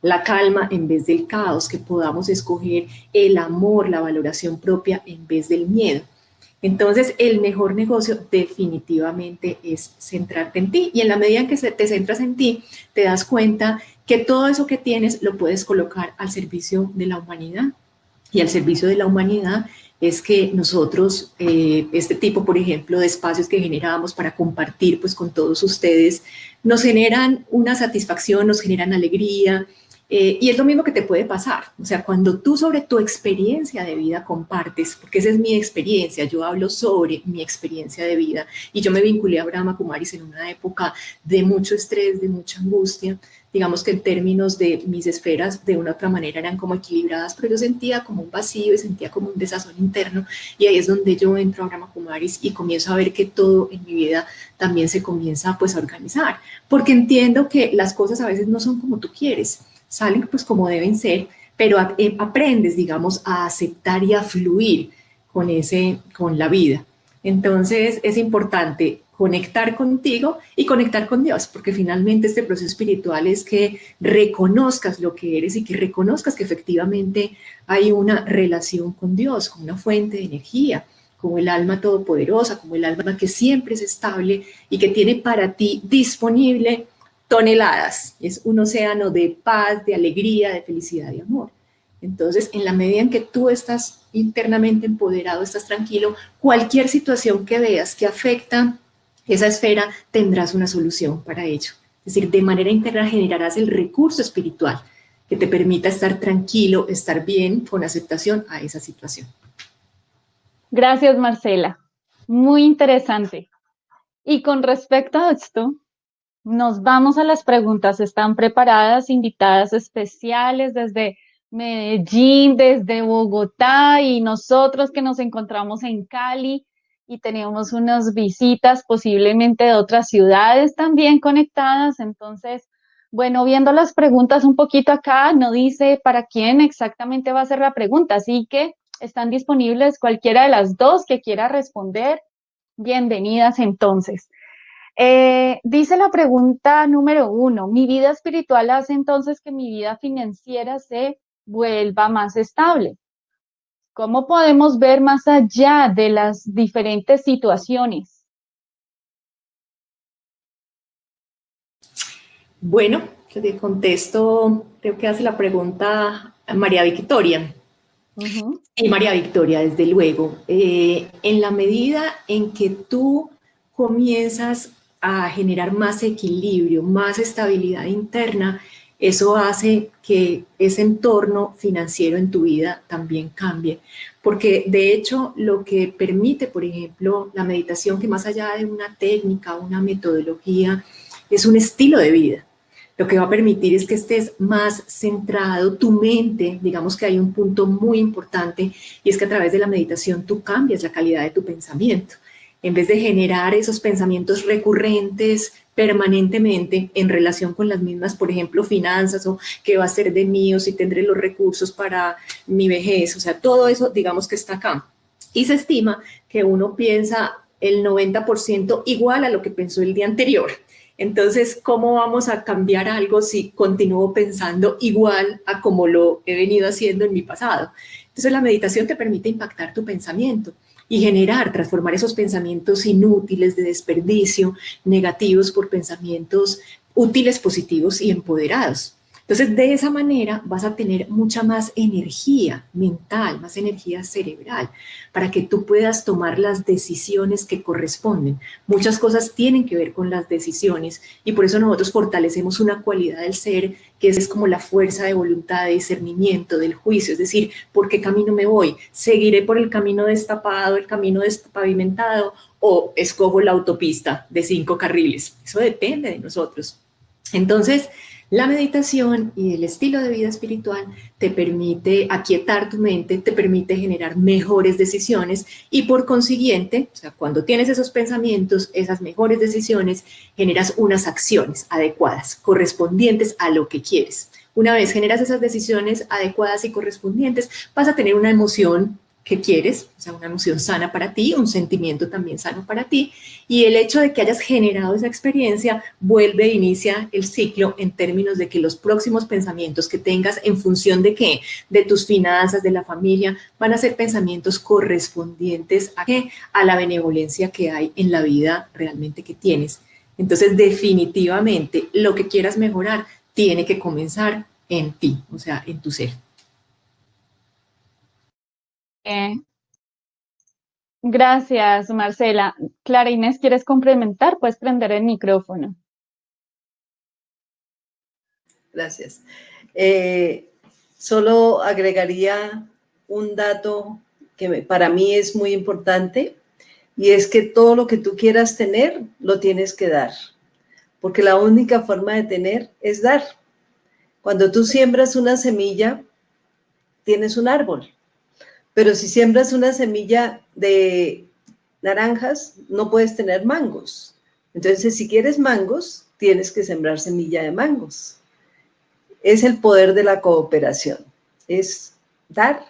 S3: la calma en vez del caos, que podamos escoger el amor, la valoración propia en vez del miedo. Entonces, el mejor negocio definitivamente es centrarte en ti y en la medida en que te centras en ti, te das cuenta que todo eso que tienes lo puedes colocar al servicio de la humanidad. Y al servicio de la humanidad es que nosotros, este tipo, por ejemplo, de espacios que generamos para compartir pues, con todos ustedes, nos generan una satisfacción, nos generan alegría, y es lo mismo que te puede pasar. O sea, cuando tú sobre tu experiencia de vida compartes, porque esa es mi experiencia, yo hablo sobre mi experiencia de vida, y yo me vinculé a Brahma Kumaris en una época de mucho estrés, de mucha angustia, digamos que en términos de mis esferas de una u otra manera eran como equilibradas, pero yo sentía como un vacío y sentía como un desazón interno y ahí es donde yo entro a Brahma Kumaris y comienzo a ver que todo en mi vida también se comienza pues a organizar, porque entiendo que las cosas a veces no son como tú quieres, salen pues como deben ser, pero aprendes, digamos, a aceptar y a fluir con la vida. Entonces es importante conectar contigo y conectar con Dios, porque finalmente este proceso espiritual es que reconozcas lo que eres y que reconozcas que efectivamente hay una relación con Dios, con una fuente de energía, como el alma todopoderosa, como el alma que siempre es estable y que tiene para ti disponible toneladas. Es un océano de paz, de alegría, de felicidad y amor. Entonces, en la medida en que tú estás internamente empoderado, estás tranquilo, cualquier situación que veas que afecta esa esfera, tendrás una solución para ello. Es decir, de manera interna generarás el recurso espiritual que te permita estar tranquilo, estar bien, con aceptación a esa situación.
S1: Gracias, Marcela. Muy interesante. Y con respecto a esto, nos vamos a las preguntas. Están preparadas invitadas especiales desde Medellín, desde Bogotá y nosotros que nos encontramos en Cali y tenemos unas visitas posiblemente de otras ciudades también conectadas. Entonces, bueno, viendo las preguntas un poquito acá, no dice para quién exactamente va a ser la pregunta, así que están disponibles cualquiera de las dos que quiera responder. Bienvenidas entonces. Dice la pregunta número 1, ¿mi vida espiritual hace entonces que mi vida financiera se vuelva más estable? ¿Cómo podemos ver más allá de las diferentes situaciones?
S3: Bueno, yo te contesto, creo que hace la pregunta María Victoria.
S1: Ujú.
S3: Y María Victoria, desde luego, en la medida en que tú comienzas a generar más equilibrio, más estabilidad interna, eso hace que ese entorno financiero en tu vida también cambie. Porque de hecho lo que permite, por ejemplo, la meditación, que más allá de una técnica, una metodología, es un estilo de vida. Lo que va a permitir es que estés más centrado, tu mente, digamos que hay un punto muy importante, y es que a través de la meditación tú cambias la calidad de tu pensamiento. En vez de generar esos pensamientos recurrentes permanentemente en relación con las mismas, por ejemplo, finanzas, o qué va a ser de mí, o si tendré los recursos para mi vejez, o sea, todo eso digamos que está acá. Y se estima que uno piensa el 90% igual a lo que pensó el día anterior. Entonces, ¿cómo vamos a cambiar algo si continúo pensando igual a como lo he venido haciendo en mi pasado? Entonces, la meditación te permite impactar tu pensamiento y transformar esos pensamientos inútiles de desperdicio, negativos, por pensamientos útiles, positivos y empoderados. Entonces, de esa manera vas a tener mucha más energía mental, más energía cerebral, para que tú puedas tomar las decisiones que corresponden. Muchas cosas tienen que ver con las decisiones, y por eso nosotros fortalecemos una cualidad del ser que es como la fuerza de voluntad, de discernimiento, del juicio, es decir, ¿por qué camino me voy? ¿Seguiré por el camino destapado, el camino pavimentado, o escojo la autopista de 5 carriles? Eso depende de nosotros. Entonces, la meditación y el estilo de vida espiritual te permite aquietar tu mente, te permite generar mejores decisiones, y por consiguiente, o sea, cuando tienes esos pensamientos, esas mejores decisiones, generas unas acciones adecuadas, correspondientes a lo que quieres. Una vez generas esas decisiones adecuadas y correspondientes, vas a tener una emoción que quieres, o sea, una emoción sana para ti, un sentimiento también sano para ti, y el hecho de que hayas generado esa experiencia vuelve e inicia el ciclo en términos de que los próximos pensamientos que tengas, en función de qué, de tus finanzas, de la familia, van a ser pensamientos correspondientes a qué, a la benevolencia que hay en la vida realmente que tienes. Entonces, definitivamente, lo que quieras mejorar tiene que comenzar en ti, o sea, en tu ser.
S1: Eh, gracias, Marcela. Clara Inés, ¿quieres complementar? Puedes prender el micrófono.
S2: Gracias. Solo agregaría un dato que para mí es muy importante, y es que todo lo que tú quieras tener, lo tienes que dar, porque la única forma de tener es dar. Cuando tú siembras una semilla, tienes un árbol, pero si siembras una semilla de naranjas, no puedes tener mangos. Entonces, si quieres mangos, tienes que sembrar semilla de mangos. Es el poder de la cooperación, es dar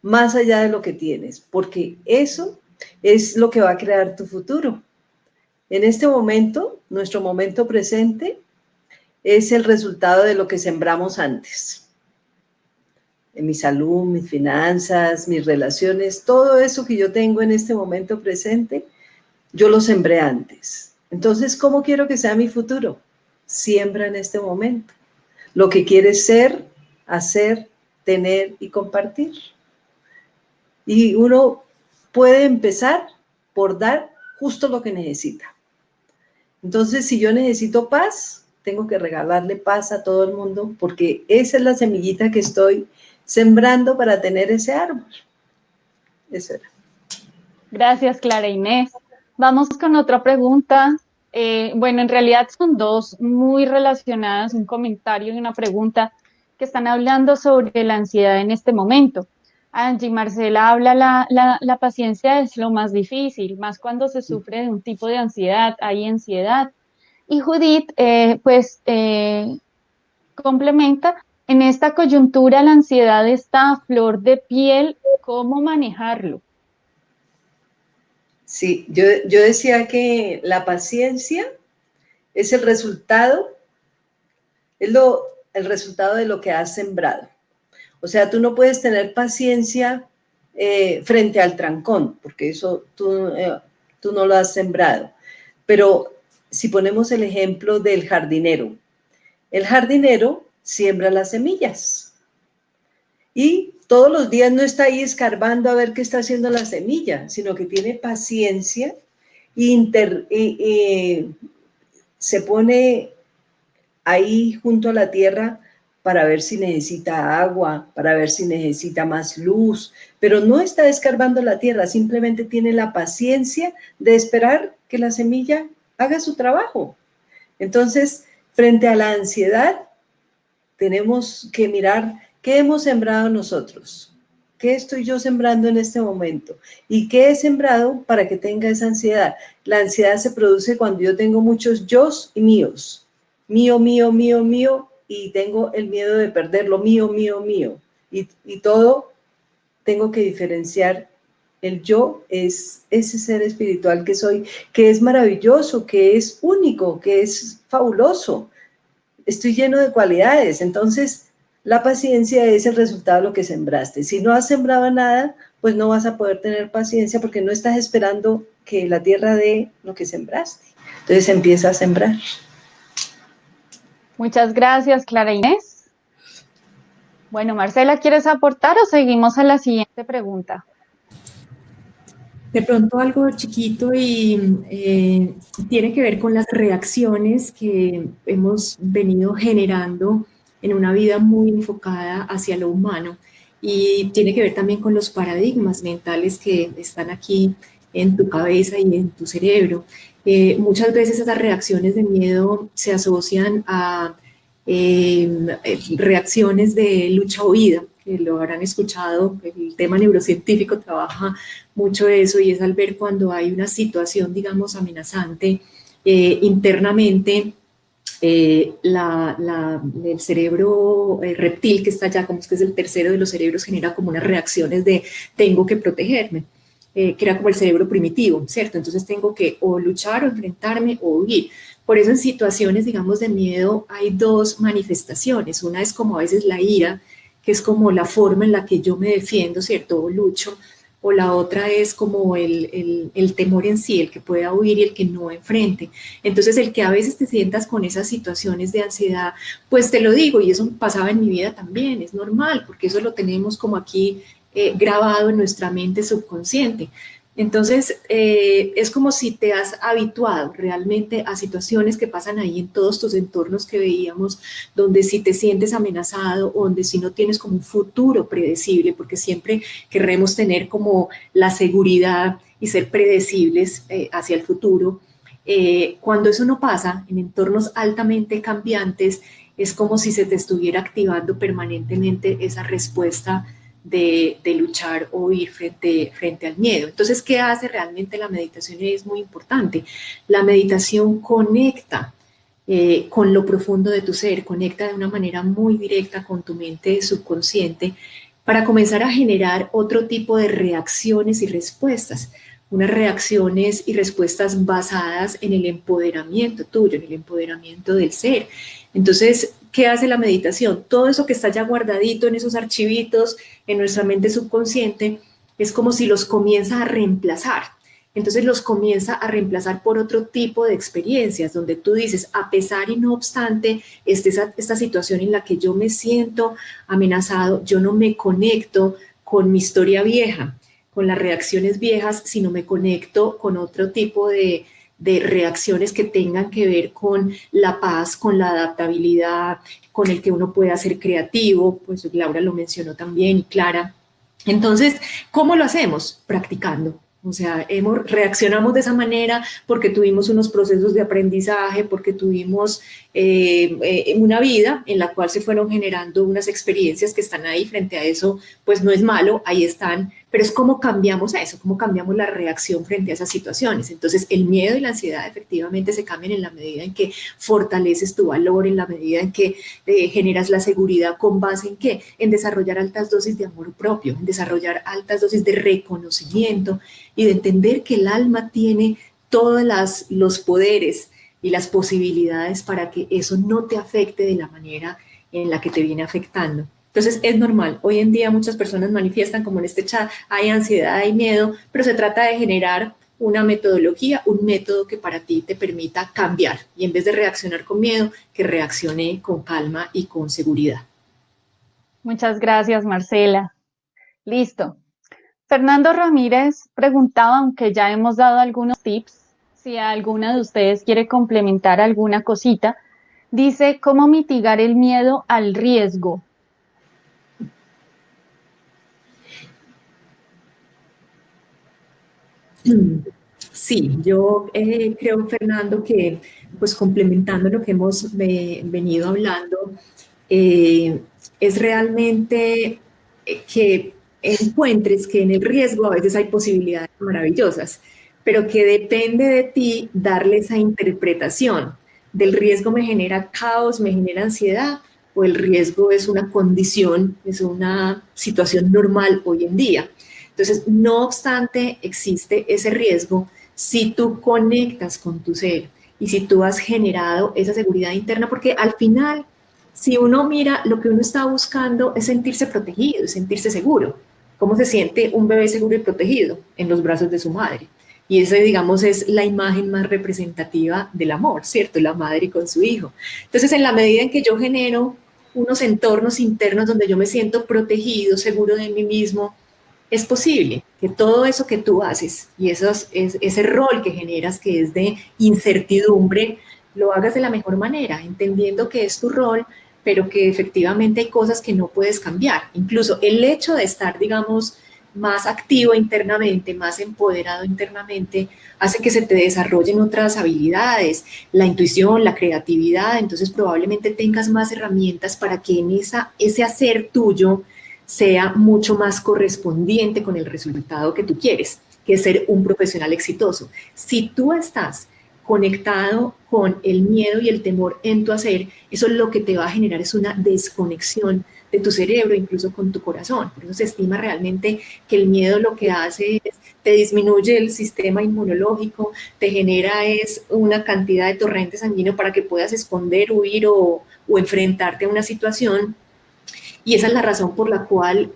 S2: más allá de lo que tienes, porque eso es lo que va a crear tu futuro. En este momento, nuestro momento presente, es el resultado de lo que sembramos antes. En mi salud, mis finanzas, mis relaciones, todo eso que yo tengo en este momento presente, yo lo sembré antes. Entonces, ¿cómo quiero que sea mi futuro? Siembra en este momento lo que quieres ser, hacer, tener y compartir. Y uno puede empezar por dar justo lo que necesita. Entonces, si yo necesito paz, tengo que regalarle paz a todo el mundo, porque esa es la semillita que estoy sembrando para tener ese árbol. Eso era.
S1: Gracias, Clara Inés. Vamos con otra pregunta. Bueno, en realidad son dos muy relacionadas, un comentario y una pregunta que están hablando sobre la ansiedad en este momento. Angie, Marcela habla, la paciencia es lo más difícil, más cuando se sufre de un tipo de ansiedad, hay ansiedad. Y Judith, complementa, en esta coyuntura la ansiedad está a flor de piel, ¿cómo manejarlo?
S2: Sí, yo decía que la paciencia es el resultado, es el resultado de lo que has sembrado. O sea, tú no puedes tener paciencia frente al trancón, porque eso tú no lo has sembrado. Pero si ponemos el ejemplo del jardinero, el jardinero siembra las semillas y todos los días no está ahí escarbando a ver qué está haciendo la semilla, sino que tiene paciencia y se pone ahí junto a la tierra para ver si necesita agua, para ver si necesita más luz, pero no está escarbando la tierra, simplemente tiene la paciencia de esperar que la semilla haga su trabajo. Entonces, frente a la ansiedad, tenemos que mirar qué hemos sembrado nosotros, qué estoy yo sembrando en este momento y qué he sembrado para que tenga esa ansiedad. La ansiedad se produce cuando yo tengo muchos yos y míos, mío, mío, mío, mío, y tengo el miedo de perderlo, mío, mío, mío, y todo tengo que diferenciar. El yo es ese ser espiritual que soy, que es maravilloso, que es único, que es fabuloso. Estoy lleno de cualidades, entonces la paciencia es el resultado de lo que sembraste. Si no has sembrado nada, pues no vas a poder tener paciencia porque no estás esperando que la tierra dé lo que sembraste. Entonces empieza a sembrar.
S1: Muchas gracias, Clara Inés. Bueno, Marcela, ¿quieres aportar o seguimos a la siguiente pregunta?
S3: De pronto algo chiquito y tiene que ver con las reacciones que hemos venido generando en una vida muy enfocada hacia lo humano y tiene que ver también con los paradigmas mentales que están aquí en tu cabeza y en tu cerebro. Muchas veces esas reacciones de miedo se asocian a reacciones de lucha o huida, que lo habrán escuchado, el tema neurocientífico trabaja mucho eso y es al ver cuando hay una situación, digamos, amenazante internamente, el cerebro reptil que está allá, como es que es el tercero de los cerebros, genera como unas reacciones de tengo que protegerme, que era como el cerebro primitivo, ¿cierto? Entonces tengo que o luchar o enfrentarme o huir. Por eso en situaciones, digamos, de miedo hay dos manifestaciones. Una es como a veces la ira, que es como la forma en la que yo me defiendo, ¿cierto? O lucho. O la otra es como el temor en sí, el que pueda huir y el que no enfrente. Entonces, el que a veces te sientas con esas situaciones de ansiedad, pues te lo digo, y eso pasaba en mi vida también, es normal, porque eso lo tenemos como aquí grabado en nuestra mente subconsciente. Entonces, es como si te has habituado realmente a situaciones que pasan ahí en todos tus entornos que veíamos, donde si te sientes amenazado o donde si no tienes como un futuro predecible, porque siempre querremos tener como la seguridad y ser predecibles hacia el futuro. Cuando eso no pasa, en entornos altamente cambiantes, es como si se te estuviera activando permanentemente esa respuesta de luchar o ir frente al miedo. Entonces, ¿qué hace realmente la meditación? Y es muy importante. La meditación conecta con lo profundo de tu ser, conecta de una manera muy directa con tu mente subconsciente para comenzar a generar otro tipo de reacciones y respuestas, unas reacciones y respuestas basadas en el empoderamiento tuyo, en el empoderamiento del ser. Entonces, ¿qué hace la meditación? Todo eso que está ya guardadito en esos archivitos, en nuestra mente subconsciente, es como si los comienza a reemplazar. Entonces los comienza a reemplazar por otro tipo de experiencias, donde tú dices, a pesar y no obstante, esta situación en la que yo me siento amenazado, yo no me conecto con mi historia vieja, con las reacciones viejas, sino me conecto con otro tipo de reacciones que tengan que ver con la paz, con la adaptabilidad, con el que uno pueda ser creativo, pues Laura lo mencionó también y Clara. Entonces, ¿cómo lo hacemos? Practicando. O sea, reaccionamos de esa manera porque tuvimos unos procesos de aprendizaje, porque tuvimos una vida en la cual se fueron generando unas experiencias que están ahí frente a eso, pues no es malo, ahí están, pero es cómo cambiamos eso, cómo cambiamos la reacción frente a esas situaciones. Entonces, el miedo y la ansiedad efectivamente se cambian en la medida en que fortaleces tu valor, en la medida en que generas la seguridad con base en qué, en desarrollar altas dosis de amor propio, en desarrollar altas dosis de reconocimiento y de entender que el alma tiene todos los poderes y las posibilidades para que eso no te afecte de la manera en la que te viene afectando. Entonces es normal, hoy en día muchas personas manifiestan como en este chat, hay ansiedad, hay miedo, pero se trata de generar una metodología, un método que para ti te permita cambiar y en vez de reaccionar con miedo, que reaccione con calma y con seguridad.
S1: Muchas gracias, Marcela. Listo. Fernando Ramírez preguntaba, aunque ya hemos dado algunos tips, si alguna de ustedes quiere complementar alguna cosita, dice, ¿cómo mitigar el miedo al riesgo?
S3: Sí, yo creo, Fernando, que pues complementando lo que hemos venido hablando, eh, es realmente que encuentres que en el riesgo a veces hay posibilidades maravillosas, pero que depende de ti darle esa interpretación. Del riesgo me genera caos, me genera ansiedad, o el riesgo es una condición, es una situación normal hoy en día. Entonces, no obstante, existe ese riesgo si tú conectas con tu ser y si tú has generado esa seguridad interna, porque al final, si uno mira, lo que uno está buscando es sentirse protegido, es sentirse seguro. ¿Cómo se siente un bebé seguro y protegido? En los brazos de su madre. Y esa, digamos, es la imagen más representativa del amor, ¿cierto? La madre con su hijo. Entonces, en la medida en que yo genero unos entornos internos donde yo me siento protegido, seguro de mí mismo, es posible que todo eso que tú haces y ese rol que generas que es de incertidumbre, lo hagas de la mejor manera, entendiendo que es tu rol, pero que efectivamente hay cosas que no puedes cambiar. Incluso el hecho de estar, digamos, más activo internamente, más empoderado internamente, hace que se te desarrollen otras habilidades, la intuición, la creatividad, entonces probablemente tengas más herramientas para que en ese hacer tuyo sea mucho más correspondiente con el resultado que tú quieres, que es ser un profesional exitoso. Si tú estás conectado con el miedo y el temor en tu hacer, eso lo que te va a generar es una desconexión de tu cerebro, incluso con tu corazón. Por eso se estima realmente que el miedo lo que hace es te disminuye el sistema inmunológico, te genera es una cantidad de torrente sanguíneo para que puedas esconder, huir o enfrentarte a una situación. Y esa es la razón por la cual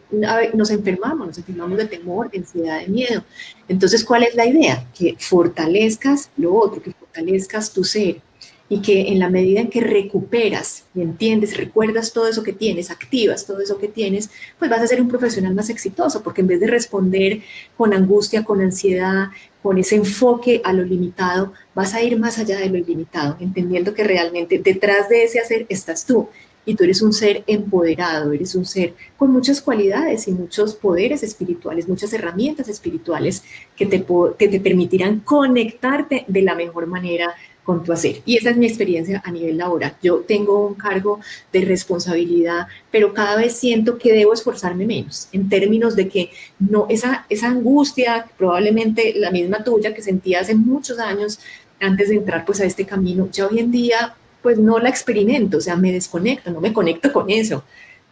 S3: nos enfermamos de temor, de ansiedad, de miedo. Entonces, ¿cuál es la idea? Que fortalezcas lo otro, que fortalezcas tu ser y que en la medida en que recuperas y entiendes, recuerdas todo eso que tienes, activas todo eso que tienes, pues vas a ser un profesional más exitoso, porque en vez de responder con angustia, con ansiedad, con ese enfoque a lo limitado, vas a ir más allá de lo ilimitado, entendiendo que realmente detrás de ese hacer estás tú y tú eres un ser empoderado, eres un ser con muchas cualidades y muchos poderes espirituales, muchas herramientas espirituales que te permitirán conectarte de la mejor manera con tu hacer. Y esa es mi experiencia a nivel laboral. Yo tengo un cargo de responsabilidad, pero cada vez siento que debo esforzarme menos, en términos de que no, esa angustia, probablemente la misma tuya que sentía hace muchos años antes de entrar pues a este camino, ya hoy en día pues no la experimento, o sea, me desconecto, no me conecto con eso.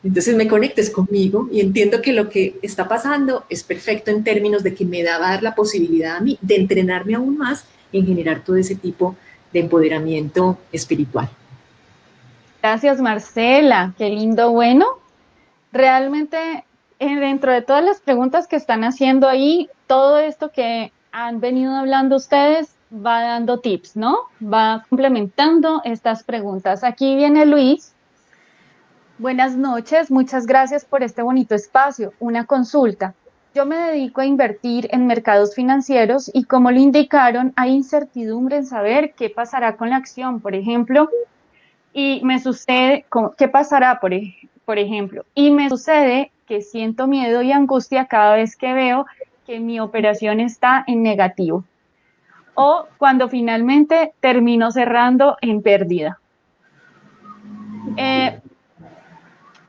S3: Entonces me conectes conmigo y entiendo que lo que está pasando es perfecto en términos de que me da a dar la posibilidad a mí de entrenarme aún más en generar todo ese tipo de empoderamiento espiritual.
S1: Gracias, Marcela. Qué lindo. Bueno, realmente dentro de todas las preguntas que están haciendo ahí, todo esto que han venido hablando ustedes va dando tips, ¿no? Va complementando estas preguntas. Aquí viene Luis. Buenas noches, muchas gracias por este bonito espacio. Una consulta. Yo me dedico a invertir en mercados financieros y como lo indicaron, hay incertidumbre en saber qué pasará con la acción, por ejemplo, y me sucede, ¿qué pasará, por ejemplo? Y me sucede que siento miedo y angustia cada vez que veo que mi operación está en negativo o cuando finalmente termino cerrando en pérdida. Eh,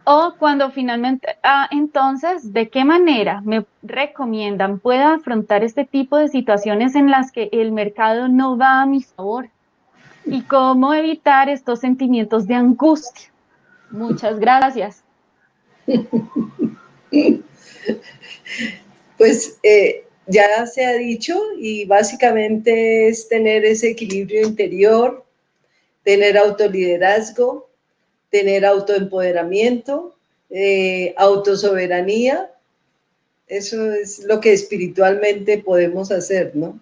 S1: O cuando finalmente, entonces, ¿de qué manera me recomiendan puedo afrontar este tipo de situaciones en las que el mercado no va a mi favor? ¿Y cómo evitar estos sentimientos de angustia? Muchas gracias.
S2: Pues ya se ha dicho y básicamente es tener ese equilibrio interior, tener autoliderazgo, tener autoempoderamiento, autosoberanía. Eso es lo que espiritualmente podemos hacer, ¿no?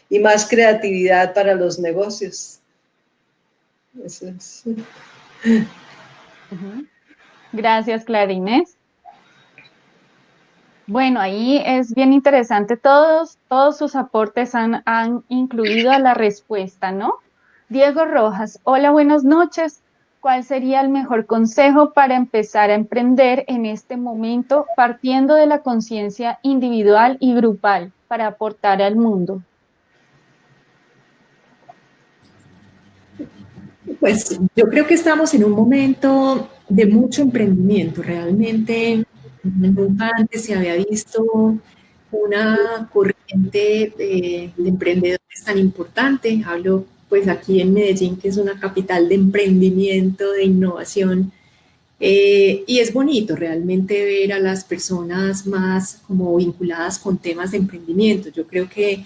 S2: Y más creatividad para los negocios. Eso es.
S1: Ujú. Gracias, Clara Inés. Bueno, ahí es bien interesante. Todos sus aportes han incluido a la respuesta, ¿no? Diego Rojas, hola, buenas noches. ¿Cuál sería el mejor consejo para empezar a emprender en este momento, partiendo de la conciencia individual y grupal para aportar al mundo?
S3: Pues yo creo que estamos en un momento de mucho emprendimiento. Realmente nunca antes se había visto una corriente de emprendedores tan importante. Hablo pues aquí en Medellín, que es una capital de emprendimiento, de innovación. Y es bonito realmente ver a las personas más como vinculadas con temas de emprendimiento. Yo creo que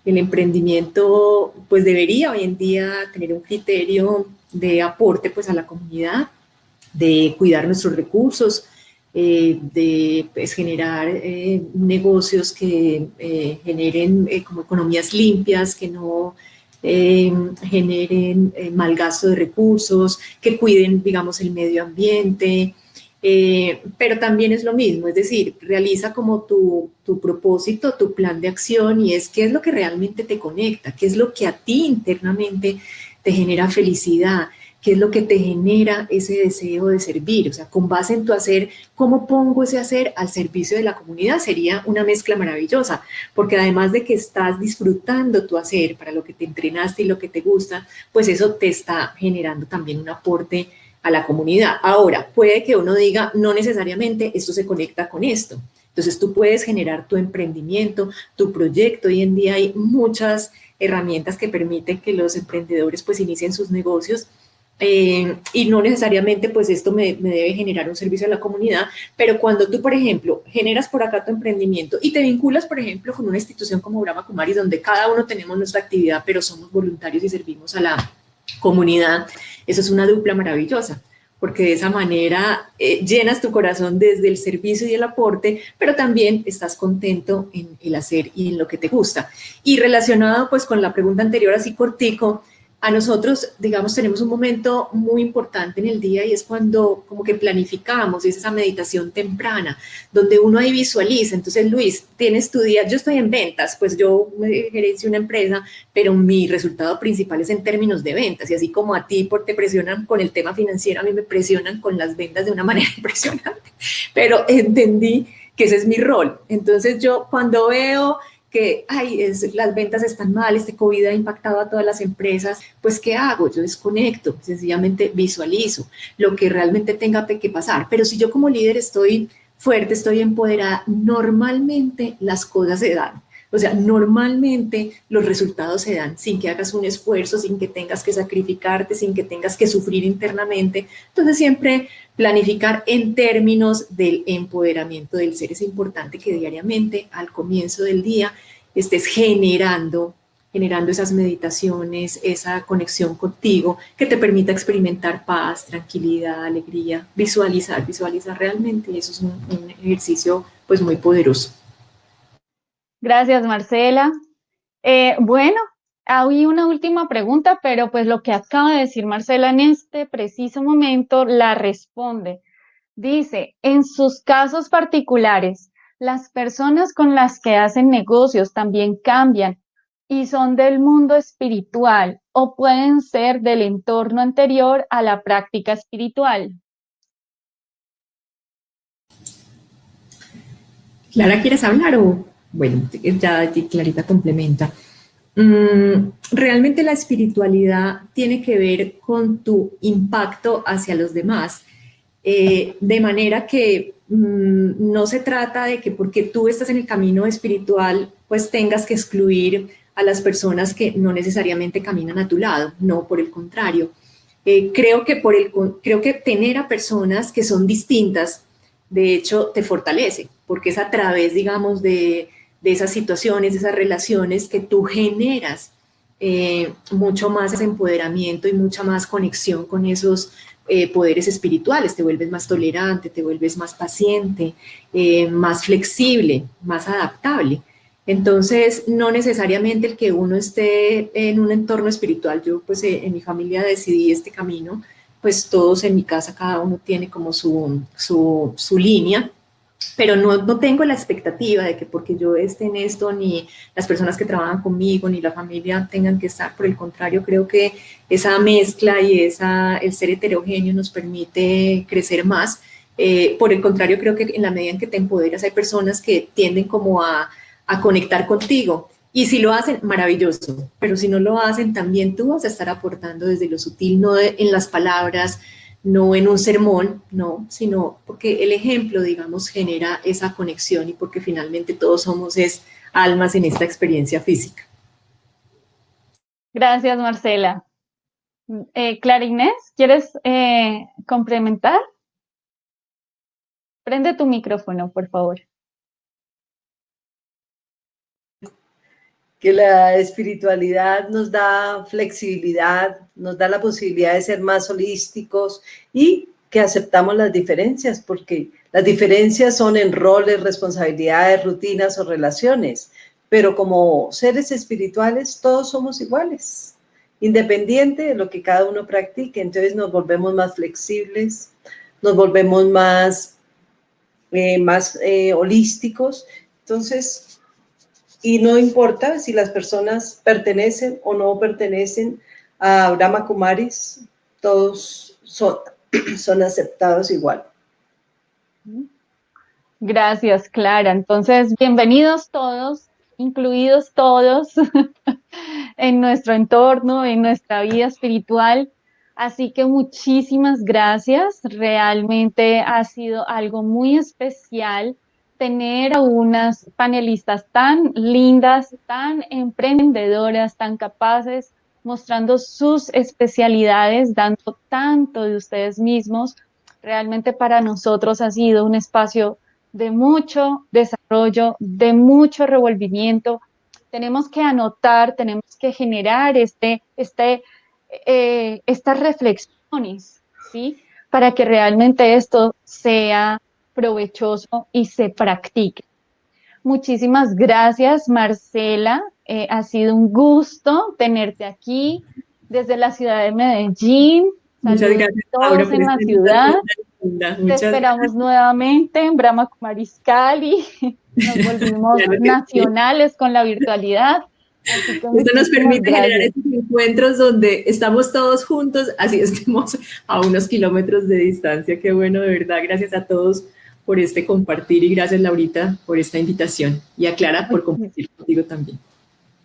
S3: el emprendimiento pues debería hoy en día tener un criterio de aporte pues a la comunidad, de cuidar nuestros recursos, de pues, generar negocios que generen como economías limpias, que no generen mal gasto de recursos, que cuiden, digamos, el medio ambiente, pero también es lo mismo, es decir, realiza como tu propósito, tu plan de acción y es qué es lo que realmente te conecta, qué es lo que a ti internamente te genera felicidad, qué es lo que te genera ese deseo de servir, o sea, con base en tu hacer, ¿cómo pongo ese hacer al servicio de la comunidad? Sería una mezcla maravillosa, porque además de que estás disfrutando tu hacer para lo que te entrenaste y lo que te gusta, pues eso te está generando también un aporte a la comunidad. Ahora, puede que uno diga, no necesariamente esto se conecta con esto. Entonces tú puedes generar tu emprendimiento, tu proyecto. Hoy en día hay muchas herramientas que permiten que los emprendedores pues inicien sus negocios y no necesariamente pues esto me debe generar un servicio a la comunidad, pero cuando tú, por ejemplo, generas por acá tu emprendimiento y te vinculas, por ejemplo, con una institución como Brahma Kumaris, donde cada uno tenemos nuestra actividad, pero somos voluntarios y servimos a la comunidad, eso es una dupla maravillosa, porque de esa manera llenas tu corazón desde el servicio y el aporte, pero también estás contento en el hacer y en lo que te gusta. Y relacionado pues con la pregunta anterior, así cortico, a nosotros, digamos, tenemos un momento muy importante en el día y es cuando como que planificamos, es esa meditación temprana, donde uno ahí visualiza. Entonces, Luis, tienes tu día, yo estoy en ventas, pues yo gerencio una empresa, pero mi resultado principal es en términos de ventas. Y así como a ti te presionan con el tema financiero, a mí me presionan con las ventas de una manera impresionante. Pero entendí que ese es mi rol. Entonces, yo cuando veo que las ventas están mal, este COVID ha impactado a todas las empresas, pues ¿qué hago? Yo desconecto, sencillamente visualizo lo que realmente tenga que pasar. Pero si yo como líder estoy fuerte, estoy empoderada, normalmente las cosas se dan. O sea, normalmente los resultados se dan sin que hagas un esfuerzo, sin que tengas que sacrificarte, sin que tengas que sufrir internamente. Entonces siempre planificar en términos del empoderamiento del ser. Es importante que diariamente al comienzo del día estés generando esas meditaciones, esa conexión contigo que te permita experimentar paz, tranquilidad, alegría, visualizar realmente, y eso es un ejercicio pues muy poderoso.
S1: Gracias, Marcela. Bueno, hay una última pregunta, pero pues lo que acaba de decir Marcela en este preciso momento la responde. Dice, en sus casos particulares, las personas con las que hacen negocios también cambian y son del mundo espiritual o pueden ser del entorno anterior a la práctica espiritual.
S3: Clara, ¿quieres hablar o? Bueno, ya Clarita complementa. Realmente la espiritualidad tiene que ver con tu impacto hacia los demás. De manera que no se trata de que porque tú estás en el camino espiritual, pues tengas que excluir a las personas que no necesariamente caminan a tu lado, no, por el contrario. Creo que tener a personas que son distintas, de hecho, te fortalece, porque es a través, digamos, de esas situaciones, de esas relaciones que tú generas mucho más empoderamiento y mucha más conexión con esos poderes espirituales, te vuelves más tolerante, te vuelves más paciente, más flexible, más adaptable. Entonces, no necesariamente el que uno esté en un entorno espiritual, yo pues en mi familia decidí este camino, pues todos en mi casa, cada uno tiene como su línea, pero no tengo la expectativa de que porque yo esté en esto, ni las personas que trabajan conmigo, ni la familia tengan que estar. Por el contrario, creo que esa mezcla y el ser heterogéneo nos permite crecer más. Por el contrario, creo que en la medida en que te empoderas, hay personas que tienden como a conectar contigo. Y si lo hacen, maravilloso. Pero si no lo hacen, también tú vas a estar aportando desde lo sutil, no en las palabras, no en un sermón, no, sino porque el ejemplo, digamos, genera esa conexión y porque finalmente todos somos almas en esta experiencia física.
S1: Gracias, Marcela. Clara Inés, ¿quieres complementar? Prende tu micrófono, por favor.
S2: Que la espiritualidad nos da flexibilidad, nos da la posibilidad de ser más holísticos y que aceptamos las diferencias, porque las diferencias son en roles, responsabilidades, rutinas o relaciones, pero como seres espirituales todos somos iguales, independiente de lo que cada uno practique. Entonces nos volvemos más flexibles, nos volvemos más holísticos. Entonces, y no importa si las personas pertenecen o no pertenecen a Brahma Kumaris, todos son aceptados igual.
S1: Gracias, Clara. Entonces, bienvenidos todos, incluidos todos en nuestro entorno, en nuestra vida espiritual. Así que muchísimas gracias. Realmente ha sido algo muy especial tener a unas panelistas tan lindas, tan emprendedoras, tan capaces, mostrando sus especialidades, dando tanto de ustedes mismos. Realmente para nosotros ha sido un espacio de mucho desarrollo, de mucho revolvimiento. Tenemos que anotar, tenemos que generar estas reflexiones, ¿sí? Para que realmente esto sea provechoso y se practique. Muchísimas gracias, Marcela. Ha sido un gusto tenerte aquí desde la ciudad de Medellín.
S3: Muchas
S1: Saludos
S3: gracias,
S1: a
S3: Laura,
S1: todos
S3: por
S1: en la
S3: esta
S1: ciudad.
S3: invitación.
S1: Te
S3: Muchas
S1: esperamos nuevamente en Brahma Kumaris Cali. Nos volvimos
S3: gracias.
S1: nacionales con la virtualidad. Así que
S3: Esto nos
S1: muchísimas
S3: permite generar
S1: gracias.
S3: estos encuentros donde estamos todos juntos, así estemos a unos kilómetros de distancia. Qué bueno, de verdad. Gracias a todos por este compartir y gracias, Laurita, por esta invitación y a Clara por compartir contigo también.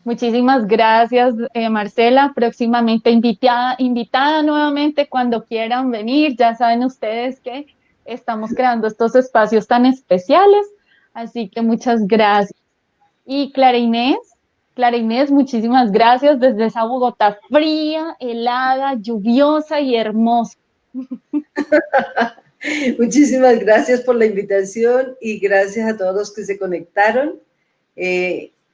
S1: Muchísimas gracias, Marcela. Próximamente invitada nuevamente cuando quieran venir. Ya saben ustedes que estamos creando estos espacios tan especiales. Así que muchas gracias. Y Clara Inés, muchísimas gracias desde esa Bogotá fría, helada, lluviosa y hermosa.
S2: Muchísimas gracias por la invitación y gracias a todos los que se conectaron.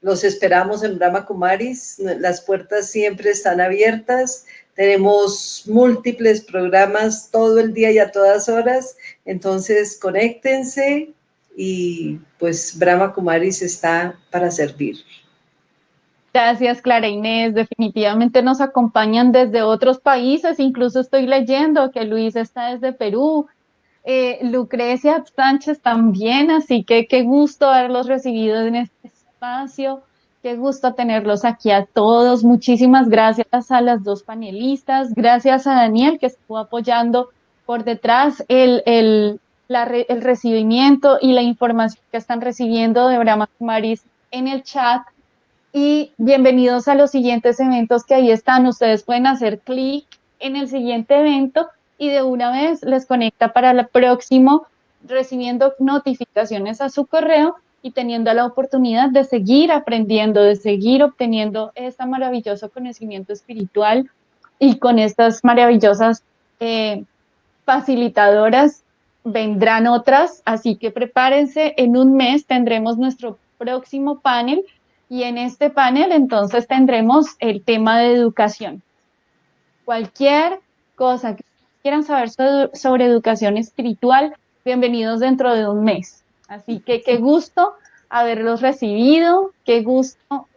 S2: Los esperamos en Brahma Kumaris. Las puertas siempre están abiertas. Tenemos múltiples programas todo el día y a todas horas. Entonces, conéctense y pues Brahma Kumaris está para servir.
S1: Gracias, Clara Inés. Definitivamente nos acompañan desde otros países. Incluso estoy leyendo que Luis está desde Perú. Lucrecia Sánchez también, así que qué gusto haberlos recibido en este espacio, qué gusto tenerlos aquí a todos. Muchísimas gracias a las dos panelistas, gracias a Daniel que estuvo apoyando por detrás el recibimiento y la información que están recibiendo de Brahma Kumaris en el chat. Y bienvenidos a los siguientes eventos que ahí están. Ustedes pueden hacer clic en el siguiente evento y de una vez les conecta para el próximo, recibiendo notificaciones a su correo y teniendo la oportunidad de seguir aprendiendo, de seguir obteniendo este maravilloso conocimiento espiritual y con estas maravillosas facilitadoras vendrán otras, así que prepárense, en un mes tendremos nuestro próximo panel y en este panel entonces tendremos el tema de educación. Cualquier cosa que quieran saber sobre educación espiritual, bienvenidos dentro de un mes. Así que qué gusto haberlos recibido, qué gusto,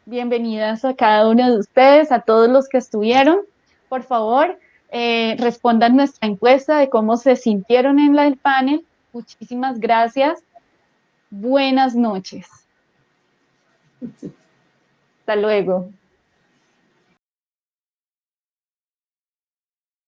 S1: bienvenidas a cada uno de ustedes, a todos los que estuvieron. Por favor, respondan nuestra encuesta de cómo se sintieron en el panel. Muchísimas gracias. Buenas noches. Hasta luego.